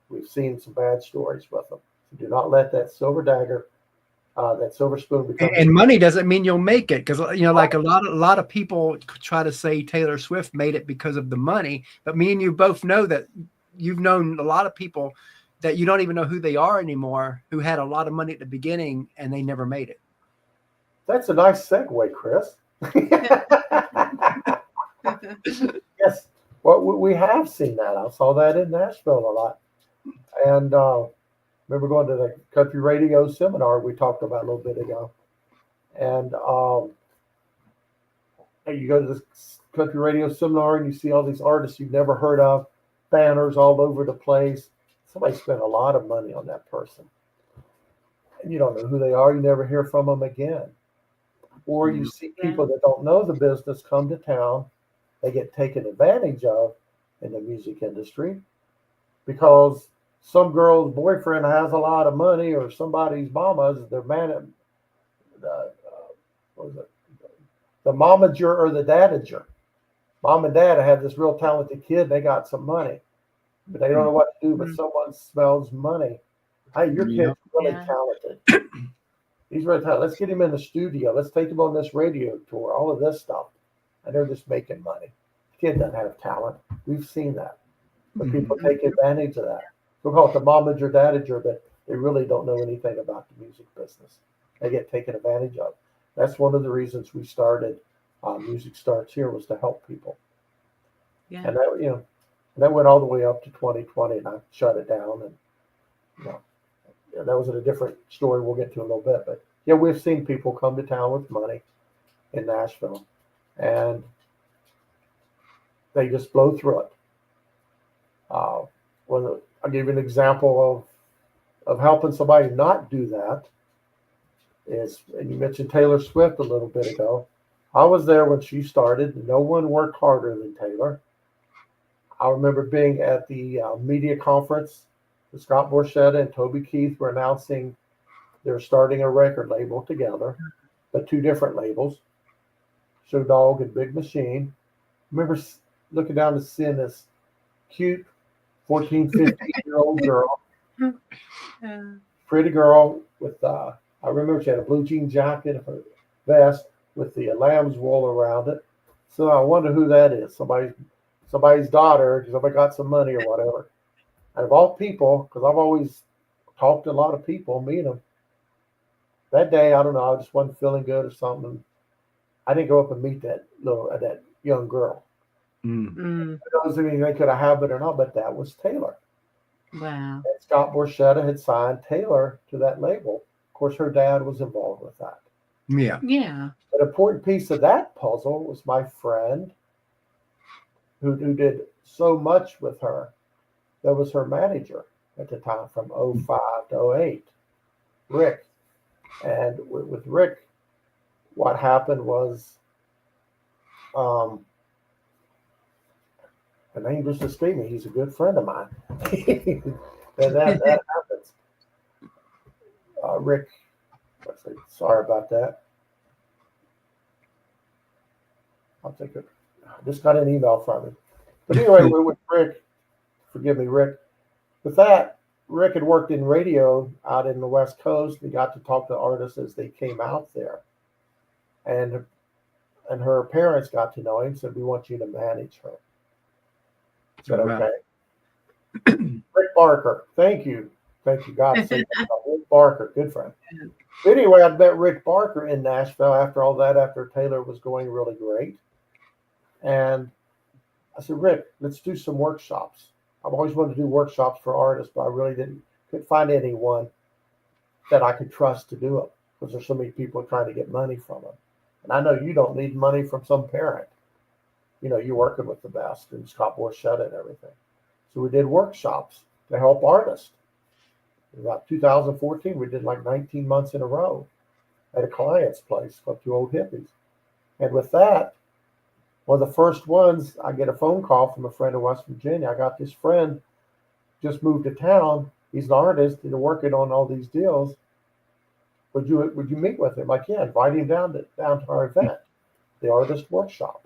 We've seen some bad stories with them. So do not let that silver dagger, that silver spoon become. And money doesn't mean you'll make it, because like a lot of people try to say Taylor Swift made it because of the money, but me and you both know that you've known a lot of people that you don't even know who they are anymore, who had a lot of money at the beginning and they never made it. That's a nice segue, Chris. Yes, well, we have seen that. I saw that in Nashville a lot, and remember going to the country radio seminar we talked about a little bit ago, and you go to this country radio seminar and you see all these artists you've never heard of, banners all over the place. Somebody spent a lot of money on that person, and you don't know who they are. You never hear from them again. Or you see people that don't know the business come to town. They get taken advantage of in the music industry because some girl's boyfriend has a lot of money, or somebody's mama's their man, the momager or the dadager. Mom and dad have this real talented kid. They got some money, but they don't know what to do. But someone smells money. Hey, your kid's really talented. He's really talented. Let's get him in the studio. Let's take him on this radio tour. All of this stuff. And they're just making money. The kid doesn't have talent. We've seen that. But people take advantage of that. We'll call it the momager, dadager. But they really don't know anything about the music business. They get taken advantage of. That's one of the reasons we started Music Starts Here, was to help people. Yeah. And that went all the way up to 2020, and I shut it down. And that was a different story we'll get to in a little bit. But yeah, we've seen people come to town with money in Nashville, and they just blow through it. I'll give you an example of helping somebody not do that. And you mentioned Taylor Swift a little bit ago. I was there when she started. No one worked harder than Taylor. I remember being at the media conference. Scott Borchetta and Toby Keith were announcing they're starting a record label together, but 2 different labels, Show Dog and Big Machine. I remember looking down and seeing this cute 14, 15-year-old girl, pretty girl with, I remember she had a blue jean jacket, her vest with the lamb's wool around it. So I wonder who that is. Somebody's daughter, somebody got some money or whatever. And of all people, because I've always talked to a lot of people, meet them. That day, I don't know, I just wasn't feeling good or something. I didn't go up and meet that young girl. Mm. It doesn't mean they could have had it or not, but that was Taylor. Wow. And Scott Borchetta had signed Taylor to that label. Of course, her dad was involved with that. Yeah. Yeah. An important piece of that puzzle was my friend who did so much with her. That was her manager at the time from 05 to 08, Rick. And with Rick, what happened was, the name just escaped me. He's a good friend of mine. And that happens. Rick, let's see, sorry about that. I'll take it. I just got an email from him. But anyway, with Rick, forgive me, Rick. With that, Rick had worked in radio out in the West Coast. He got to talk to artists as they came out there. And her parents got to know him, said, "We want you to manage her." I said, Wow. "Okay." Rick Barker, thank you. God save Rick Barker, good friend. Anyway, I met Rick Barker in Nashville after all that, after Taylor was going really great. And I said, "Rick, let's do some workshops." I've always wanted to do workshops for artists, but I really couldn't find anyone that I could trust to do it, because there's so many people trying to get money from them. And I know you don't need money from some parent. You're working with the best, and Scott Borchetta and everything. So we did workshops to help artists. In about 2014, we did like 19 months in a row at a client's place called Two Old Hippies. And with that, one of the first ones, I get a phone call from a friend in West Virginia. I got this friend just moved to town. He's an artist and working on all these deals. Would you meet with him? Like, yeah, invite him down to our event, the artist workshop.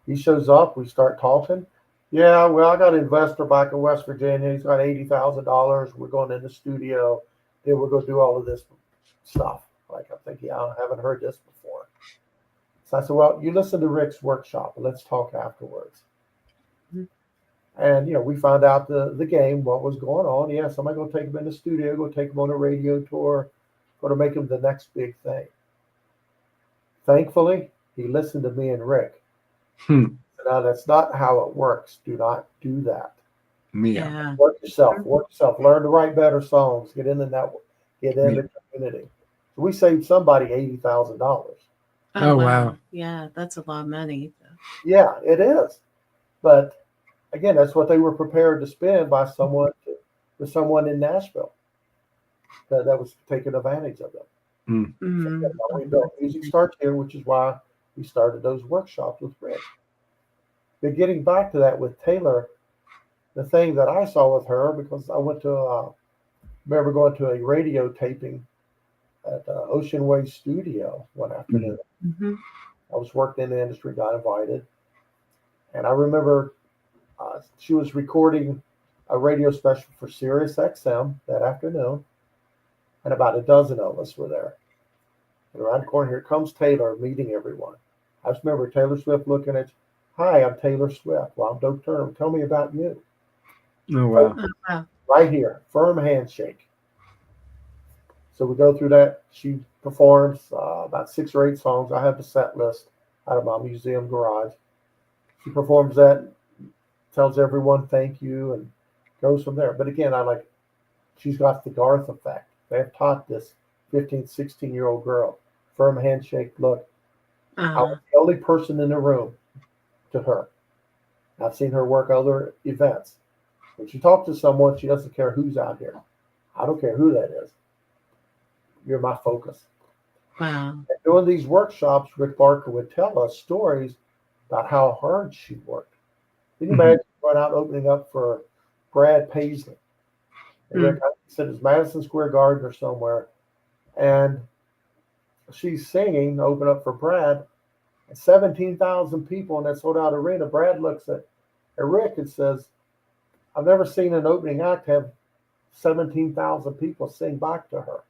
He shows up. We start talking. Yeah, well, I got an investor back in West Virginia. He's got $80,000. We're going in the studio. Then we're going to do all of this stuff. Like, I'm thinking, I haven't heard this before. So I said, well, you listen to Rick's workshop and let's talk afterwards. Mm-hmm. And, we found out the game, what was going on. Yeah, somebody going to take him in the studio, go take him on a radio tour, going to make him the next big thing. Thankfully, he listened to me and Rick. Now, that's not how it works. Do not do that. Yeah. Work yourself. Learn to write better songs. Get in the network. Get in the community. So we saved somebody $80,000. Oh, wow. Yeah, that's a lot of money. Yeah, it is. But again, that's what they were prepared to spend by someone in Nashville that was taking advantage of them. Mm-hmm. So we built Music Starts Here, which is why we started those workshops with Rick. But getting back to that with Taylor, the thing that I saw with her, because I went to remember going to a radio taping at Ocean Way Studio one afternoon. Mm-hmm. I was working in the industry, got invited. And I remember she was recording a radio special for Sirius XM that afternoon. And about a dozen of us were there. And around the corner, here comes Taylor meeting everyone. I just remember Taylor Swift looking at, "Hi, I'm Taylor Swift." "Well, I'm Doak Turner. Tell me about you." Oh, wow. Oh, wow. right here, firm handshake. So we go through that. She performs about 6 or 8 songs. I have the set list out of my museum garage. She performs that, tells everyone thank you, and goes from there. But again, she's got the Garth effect. They have taught this 15, 16-year-old girl, firm handshake look. I was the only person in the room to her. I've seen her work other events. When she talks to someone, she doesn't care who's out here. I don't care who that is. You're my focus. Wow. And doing these workshops, Rick Barker would tell us stories about how hard she worked. Can you imagine going out opening up for Brad Paisley? And Rick, I said it's Madison Square Garden or somewhere, and she's singing, open up for Brad, and 17,000 people in that sold out arena. Brad looks at Rick and says, I've never seen an opening act have 17,000 people sing back to her.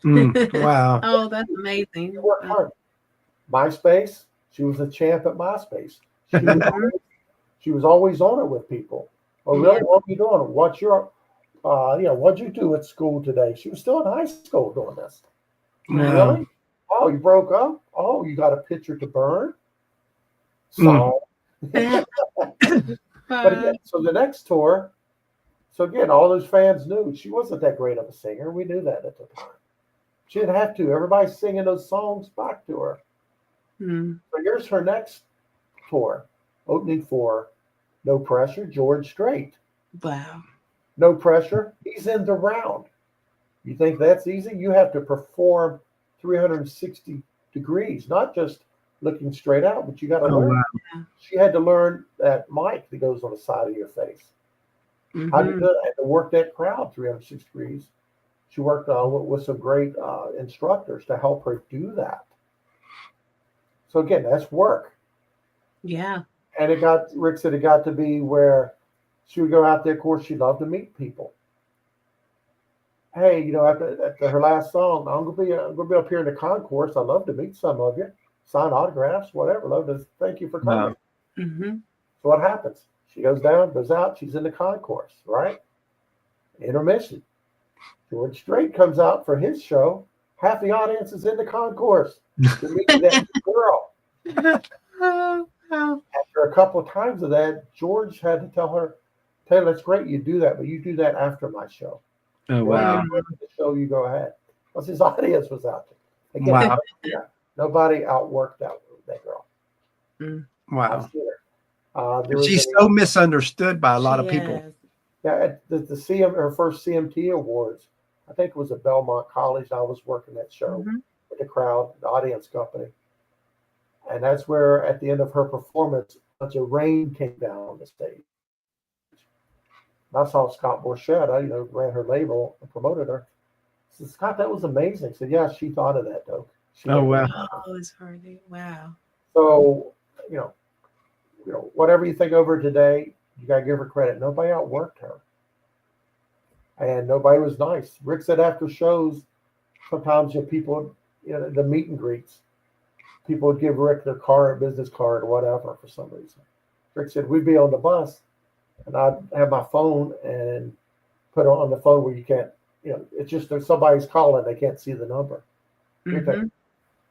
Wow. Oh, that's amazing. She worked hard. MySpace, she was a champ at MySpace. She was always on it with people. Oh, really? What are you doing? What's your, what'd you do at school today? She was still in high school doing this. Wow. Really? Oh, you broke up? Oh, you got a picture to burn? So, but again, so the next tour, so again, all those fans knew she wasn't that great of a singer. We knew that at the time. She didn't have to. Everybody's singing those songs back to her. So here's her next tour, opening for No Pressure, George Strait. Wow. No Pressure, he's in the round. You think that's easy? You have to perform 360 degrees, not just looking straight out, but you got to learn. Wow. She had to learn that mic that goes on the side of your face. How do you do that? I had to work that crowd 360 degrees. She worked with some great instructors to help her do that. So again, that's work. Yeah. And Rick said it got to be where she would go out there. Of course, she loved to meet people. Hey, after her last song, I'm gonna be up here in the concourse. I'd love to meet some of you, sign autographs, whatever. Love to thank you for coming. Wow. So what happens? She goes down, goes out. She's in the concourse, right? Intermission. George Strait comes out for his show. Half the audience is in the concourse to meet that girl. After a couple of times of that, George had to tell her, Taylor, that's great you do that, but you do that after my show. Oh, wow. The show, you go ahead. Because his audience was out there. Again, Wow. Nobody outworked that girl. Wow. Her. She's so misunderstood by a lot of people. Yeah, at her first CMT Awards, I think it was at Belmont College. I was working that show with the crowd, the audience company. And that's where, at the end of her performance, a bunch of rain came down on the stage. And I saw Scott Borchetta, ran her label and promoted her. I said, Scott, that was amazing. I said, yeah, she thought of that, Doak. Wow. Oh, it's hard. Wow. So, whatever you think of her today, you got to give her credit. Nobody outworked her. And nobody was nice. Rick said after shows, sometimes people, the meet and greets, people would give Rick their business card or whatever for some reason. Rick said, we'd be on the bus and I'd have my phone and put it on the phone where you can't, it's just that somebody's calling, they can't see the number. Think,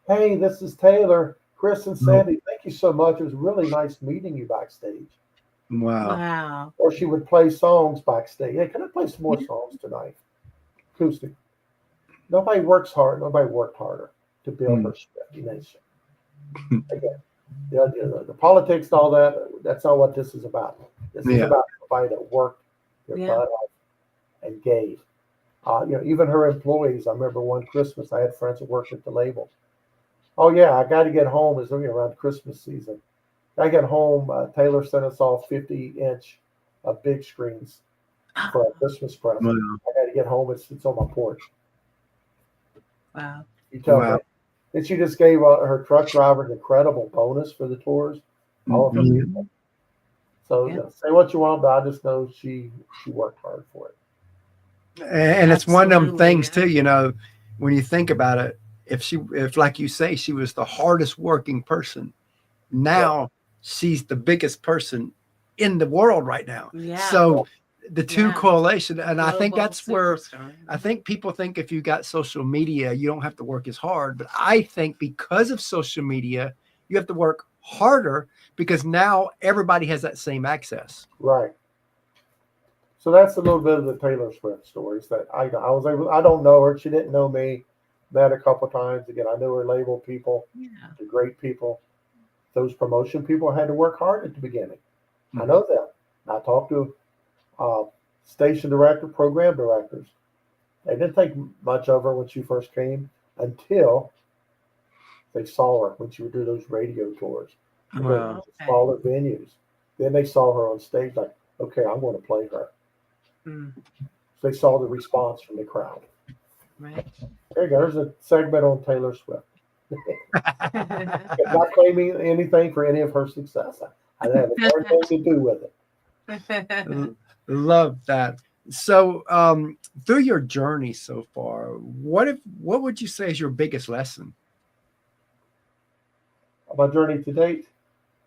hey, this is Taylor, Chris and Sandy. Thank you so much. It was really nice meeting you backstage. Wow. Or she would play songs backstage. Hey, can I play some more songs tonight? Acoustic. Nobody works hard. Nobody worked harder to build her reputation. Again, the politics and all that, that's not what this is about. This is about somebody that worked their butt off and gave. Even her employees. I remember one Christmas, I had friends that worked at the label. Oh, yeah, I got to get home. It's around Christmas season. I got home. Taylor sent us all 50-inch big screens for a Christmas present. Wow. I got to get home. It's on my porch. Wow. You tell me. And she just gave her truck driver an incredible bonus for the tours. All of them. So say what you want, but I just know she worked hard for it. And it's one of them things too, when you think about it, if like you say, she was the hardest working person, now she's the biggest person in the world right now. Yeah. So the two Yeah. correlation. And I think Global that's where superstar. I think people think if you got social media, you don't have to work as hard. But I think because of social media, you have to work harder because now everybody has that same access. Right. So that's a little bit of the Taylor Swift stories that I was able. I don't know her. She didn't know me. Met a couple times. Again, I knew her label people, Yeah. the great people. Those promotion people had to work hard at the beginning. I know them. I talked to station director, program directors. They didn't think much of her when she first came until they saw her when she would do those radio tours, Wow. smaller venues. Then they saw her on stage, like, okay, I'm going to play her. Mm. So they saw the response from the crowd. Right. There you go. There's a segment on Taylor Swift. Not claiming anything for any of her success. I didn't have a darn thing to do with it. Love that. So through your journey so far, what would you say is your biggest lesson? My journey to date.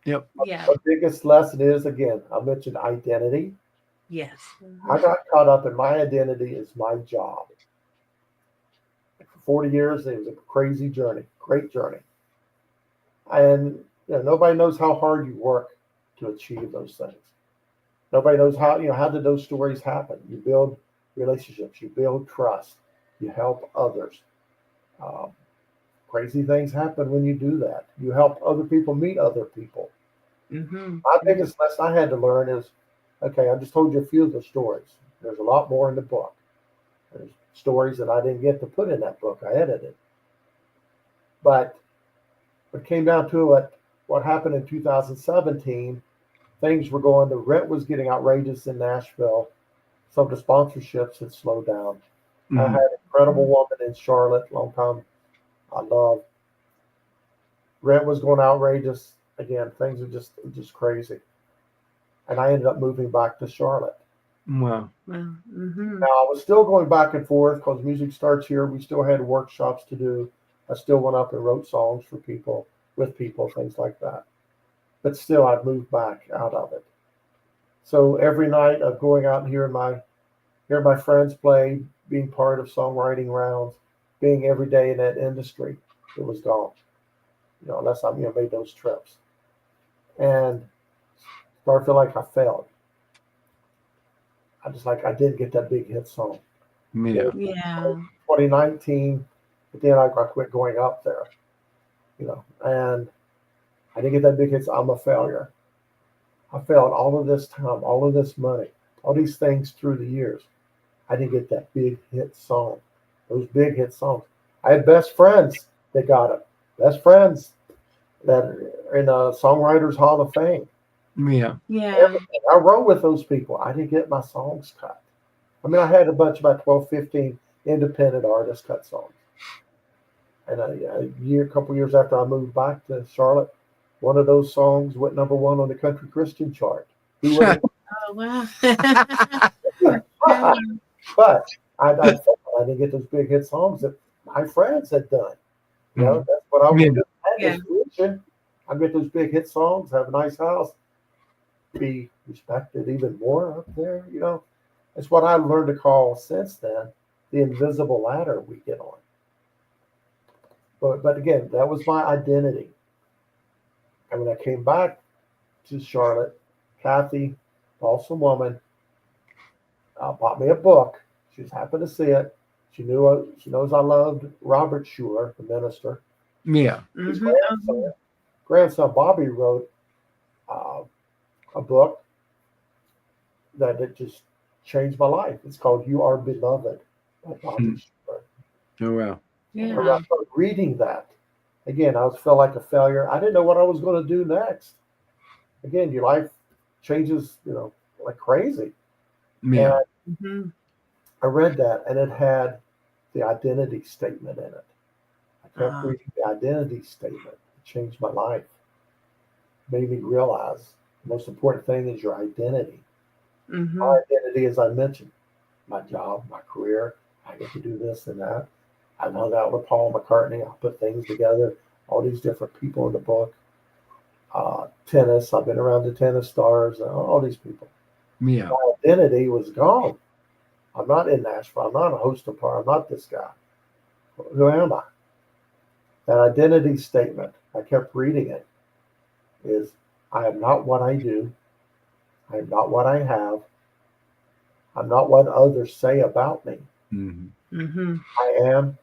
Yep. Yeah. The biggest lesson is, again, I mentioned identity. Yes. I got caught up in my identity is my job. For 40 years, it was a crazy journey, great journey. And nobody knows how hard you work to achieve those things. Nobody knows how did those stories happen. You build relationships, you build trust, you help others. Crazy things happen when you do that. You help other people meet other people. Mm-hmm. My biggest lesson I had to learn is, okay, I just told you a few of the stories. There's a lot more in the book. There's stories that I didn't get to put in that book. I edited. But it came down to it, what happened in 2017, things were going, the rent was getting outrageous in Nashville. Some of the sponsorships had slowed down. Mm-hmm. I had an incredible woman in Charlotte, long time I love. Rent was going outrageous. Again, things are just crazy. And I ended up moving back to Charlotte. Wow. Mm-hmm. Now, I was still going back and forth because music starts here. We still had workshops to do. I still went up and wrote songs for people, with people, things like that. But still, I'd moved back out of it. So every night of going out and hearing my friends play, being part of songwriting rounds, being every day in that industry, it was gone. Unless I made those trips. And started to feel like I failed. I didn't get that big hit song. Yeah. Yeah. 2019, but then I quit going up there, and I didn't get that big hit. I'm a failure. I failed all of this time, all of this money, all these things through the years. I didn't get that big hit song, those big hit songs. I had best friends that got it, best friends that are in the Songwriters Hall of Fame. Yeah. Yeah. Everything. I wrote with those people. I didn't get my songs cut. I mean, I had a bunch, about 12, 15 independent artists cut songs. And a couple years after I moved back to Charlotte, one of those songs went number one on the country Christian chart. Who would have? Oh wow. But I didn't get those big hit songs that my friends had done. That's what I was doing. I had this vision. I get those big hit songs, have a nice house, be respected even more up there. It's what I learned to call since then the invisible ladder we get on. But again, that was my identity. And when I came back to Charlotte, Kathy, awesome woman, bought me a book. She just happened to see it. She knows I loved Robert Schuller, the minister. Yeah. His Mm-hmm. grandson Bobby wrote a book that it just changed my life. It's called "You Are Beloved" by Bobby Schuller. Oh wow. Yeah. When I started reading that, again, I felt like a failure. I didn't know what I was going to do next. Again, your life changes, like crazy. Yeah. And Mm-hmm. I read that, and it had the identity statement in it. I kept reading the identity statement. It changed my life. Made me realize the most important thing is your identity. Mm-hmm. My identity, as I mentioned, my job, my career. I get to do this and that. I hung out with Paul McCartney. I put things together. All these different people in the book. Tennis. I've been around the tennis stars. All these people. Yeah. My identity was gone. I'm not in Nashville. I'm not a host of par. I'm not this guy. Who am I? That identity statement, I kept reading it, is I am not what I do. I am not what I have. I'm not what others say about me. Mm-hmm. I am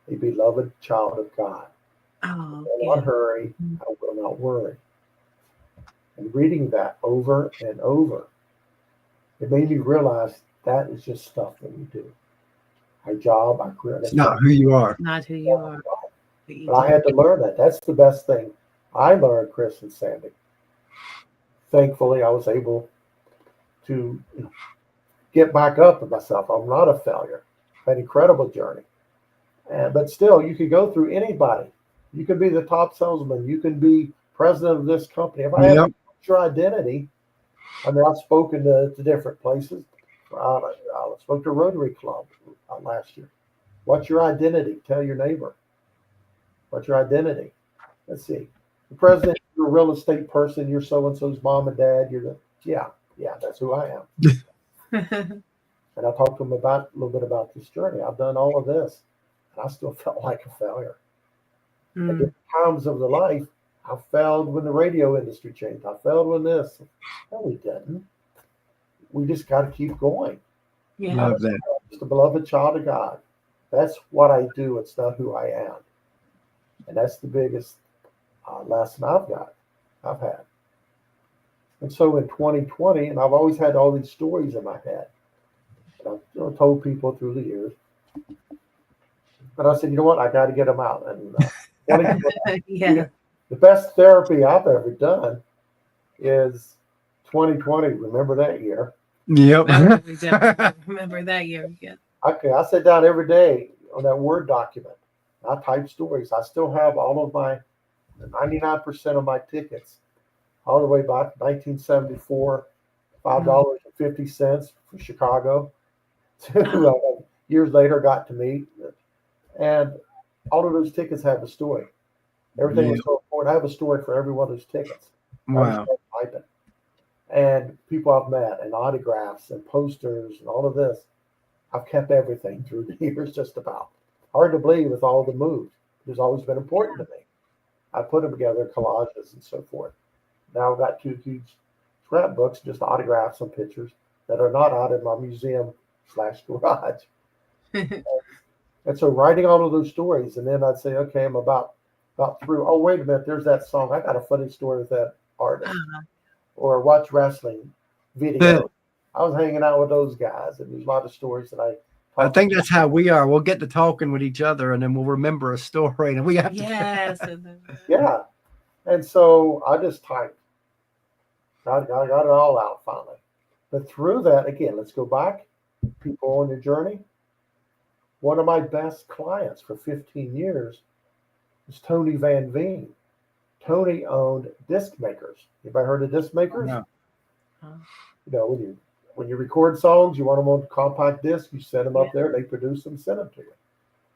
a beloved child of God. Oh, I will not hurry. I will not worry. And reading that over and over, it made me realize that is just stuff that we do. Our job, our career. It's not who you are. Not who you are. But I had to learn that. That's the best thing I learned, Chris and Sandy. Thankfully, I was able to get back up with myself. I'm not a failure. An incredible journey. But still, you could go through anybody. You could be the top salesman. You can be president of this company. If I have your identity, I mean, I've spoken to different places. I spoke to Rotary Club last year. What's your identity? Tell your neighbor. What's your identity? Let's see. The president, you're a real estate person. You're so-and-so's mom and dad. Yeah, that's who I am. And I talked to him a little bit about this journey. I've done all of this, and I still felt like a failure. At different times of the life, I failed when the radio industry changed. I failed when this. No, we didn't. We just got to keep going. Yeah. Love that. I'm just a beloved child of God. That's what I do. It's not who I am. And that's the biggest lesson I've had. And so in 2020, and I've always had all these stories in my head. And I've told people through the years. But I said, you know what? I got to get them out. And the best therapy I've ever done is 2020. Remember that year? Yep. We definitely remember that year. Yeah. Okay, I sit down every day on that Word document. I type stories. I still have all of my 99% of my tickets all the way back to 1974, $5.50 for Chicago. Years later, got to meet. And all of those tickets have a story. Everything was so important. I have a story for every one of those tickets. Wow. Typing. And people I've met, and autographs, and posters, and all of this. I've kept everything through the years, just about. Hard to believe with all the moves. It's always been important to me. I put them together, collages and so forth. Now I've got 2 huge scrapbooks, just autographs and pictures that are not out in my museum/garage. And so writing all of those stories, and then I'd say, okay, I'm about through. Oh, wait a minute, there's that song. I got a funny story with that artist. Or watch wrestling video. I was hanging out with those guys, and there's a lot of stories that I think that's how we are. We'll get to talking with each other, and then we'll remember a story, and we have to. Yes. Yeah. And so I just typed. I got it all out finally. But through that, again, let's go back. People on your journey. One of my best clients for 15 years was Tony Van Veen. Tony owned disc makers. Anybody heard of disc makers? No. You know, when you record songs, you want them on compact disc, you send them up there, they produce them, send them to you.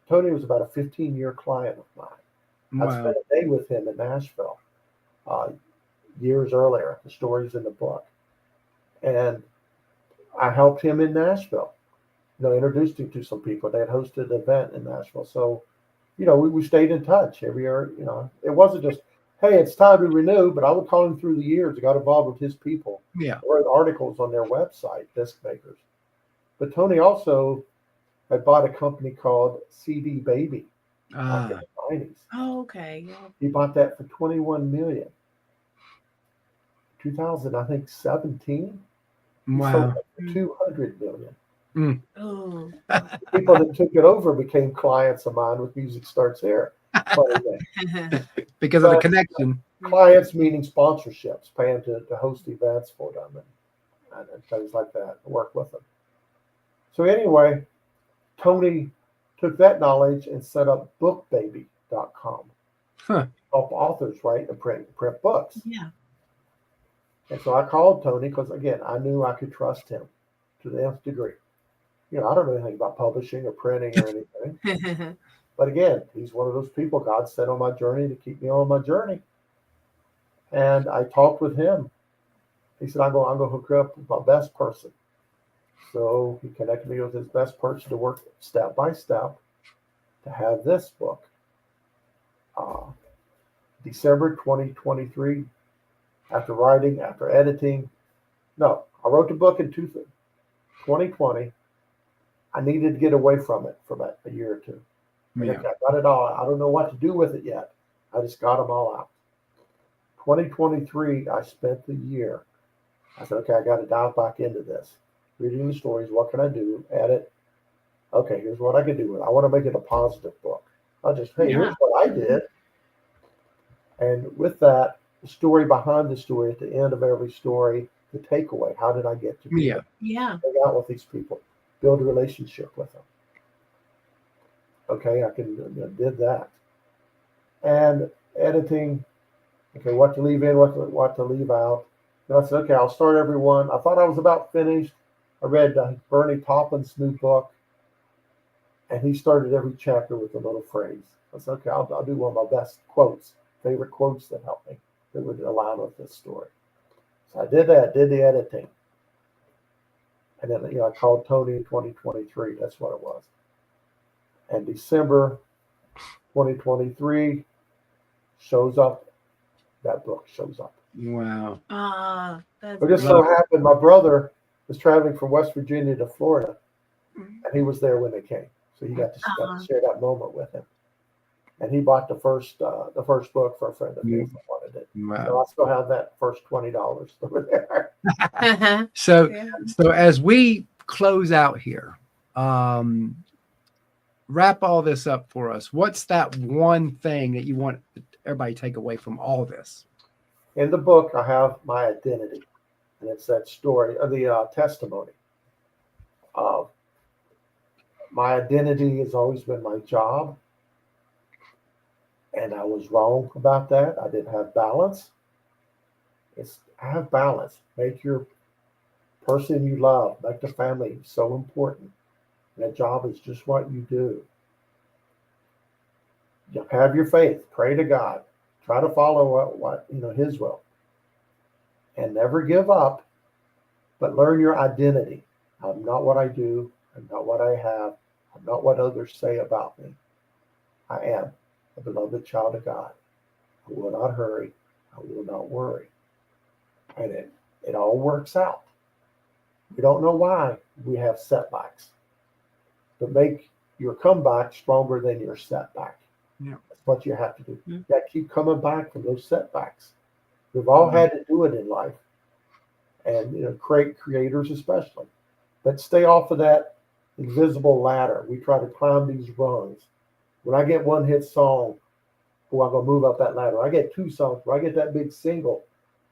Tony was about a 15-year client of mine. I spent a day with him in Nashville years earlier. The story's in the book. And I helped him in Nashville. Introduced him to some people. They had hosted an event in Nashville. So, we stayed in touch every year. It wasn't just, hey, it's time to renew, but I would call him through the years. I got involved with his people. Yeah. Wrote articles on their website, disc makers. But Tony also had bought a company called CD Baby back in the 90s. Oh, okay. Yeah. He bought that for $21 million. 2017. Wow. $200 million. Oh. People that took it over became clients of mine with Music Starts Here. Because of the connection. Clients meaning sponsorships, paying to host events for them and things like that, work with them. So anyway, Tony took that knowledge and set up bookbaby.com. Help authors write and print books. Yeah. And so I called Tony because, again, I knew I could trust him to the nth degree. I don't know anything about publishing or printing or anything. But again, he's one of those people God sent on my journey to keep me on my journey. And I talked with him. He said, I'm going to hook you up with my best person. So he connected me with his best person to work step by step to have this book. December 2023, after writing, after editing. No, I wrote the book in 2020. I needed to get away from it for about a year or two. Yeah. I got it all. I don't know what to do with it yet. I just got them all out. 2023, I spent the year. I said, okay, I got to dive back into this. Reading the stories, what can I do? Edit. Okay, here's what I can do with it. I want to make it a positive book. I'll just, hey, here's what I did. And with that, the story behind the story, at the end of every story, the takeaway. How did I get to be Yeah. hang out with these people, build a relationship with them? Okay, I did that. And editing, okay, what to leave in, what to leave out. And I said, okay, I'll start every one. I thought I was about finished. I read Bernie Taupin's new book, and he started every chapter with a little phrase. I said, okay, I'll do one of my best quotes, favorite quotes that helped me, that would align with this story. So I did that, did the editing. And then, I called Tony in 2023. That's what it was. And December 2023 shows up. That book shows up. Wow. That's It just so happened my brother was traveling from West Virginia to Florida, and he was there when they came. So he got to share that moment with him. And he bought the first book for a friend of his that wanted it. Wow. So I still have that first $20 over there. So as we close out here, wrap all this up for us. What's that one thing that you want everybody to take away from all this? In the book, I have my identity, and it's that story, or the testimony. My identity has always been my job, and I was wrong about that. I didn't have balance. I have balance. Make your person you love, make the family so important. That job is just what you do. You have your faith. Pray to God. Try to follow what His will, and never give up. But learn your identity. I'm not what I do. I'm not what I have. I'm not what others say about me. I am a beloved child of God. I will not hurry. I will not worry. And it all works out. We don't know why we have setbacks, but make your comeback stronger than your setback. Yeah. That's what you have to do. You got to keep coming back from those setbacks. We've all had to do it in life, and creators especially. But stay off of that invisible ladder. We try to climb these rungs. When I get one hit song, I'm gonna move up that ladder. I get 2 songs. When I get that big single,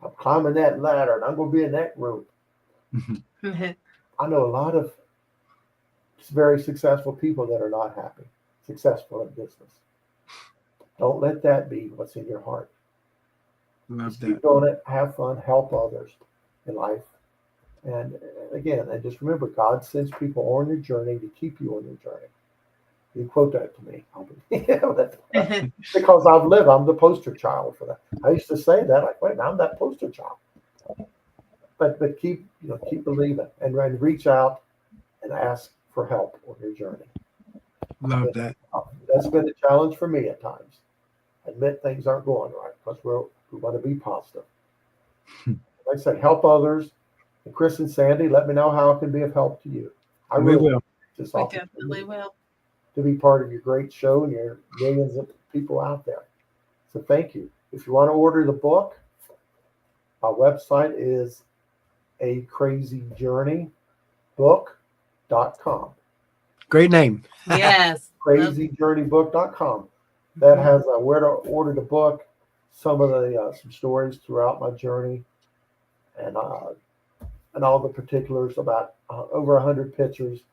I'm climbing that ladder, and I'm gonna be in that group. I know a lot of very successful people that are not happy, successful in business. Don't let that be what's in your heart. Just keep doing it, have fun, help others in life. And again, and just remember, God sends people on your journey to keep you on your journey. You quote that to me. Because I've lived, I'm the poster child for that. I used to say that, like, wait, I'm that poster child. But keep believing and reach out and ask for help on your journey. Love that. That's been a challenge for me at times. Admit things aren't going right because we want to be positive. Like I say, help others. And Chris and Sandy, let me know how it can be of help to you. We will. We definitely will. To be part of your great show and your millions of people out there. So thank you. If you want to order the book, our website is acrazyjourneybook.com. Great name. Yes. crazyjourneybook.com. That has where to order the book, some of the some stories throughout my journey, and all the particulars about over 100 pictures.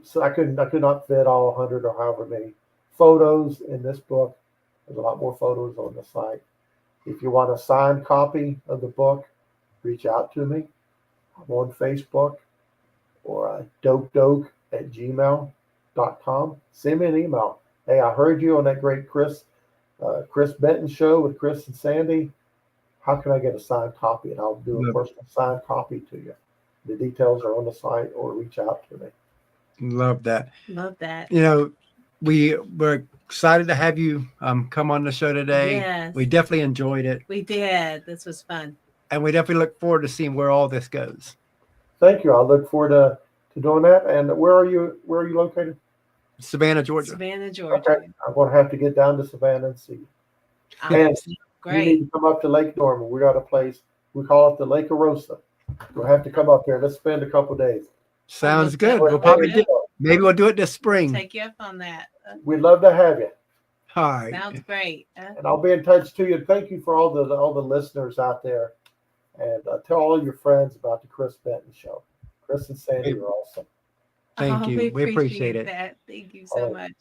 So I could not fit all 100 or however many photos in this book. There's a lot more photos on the site. If you want a signed copy of the book, reach out to me. I'm on Facebook or doak@gmail.com. Send me an email. Hey, I heard you on that great Chris Benton Show with Chris and Sandy. how can I get a signed copy? And I'll do a Yep. personal signed copy to you. The details are on the site, or reach out to me. Love that. Love that. You know, we're excited to have you come on the show today. Yes. We definitely enjoyed it, We did. This was fun. and we definitely look forward to seeing where all this goes. Thank you. I look forward to doing that. And where are you located? Savannah, Georgia. Savannah, Georgia. Okay. I'm going to have to get down to Savannah and see you. Oh, And great. you need to come up to Lake Norman. We got a place, we call it the Lake Arosa. You'll have to come up there. Let's spend a couple days. Sounds Almost good. done. We'll probably maybe we'll do it this spring. Take you up on that. We'd love to have you. All right. Sounds great. And I'll be in touch to you. Thank you for all the listeners out there. And tell all your friends about the Chris Benton Show. Chris and Sandy are awesome. Thank you. We appreciate it. That. Thank you so much.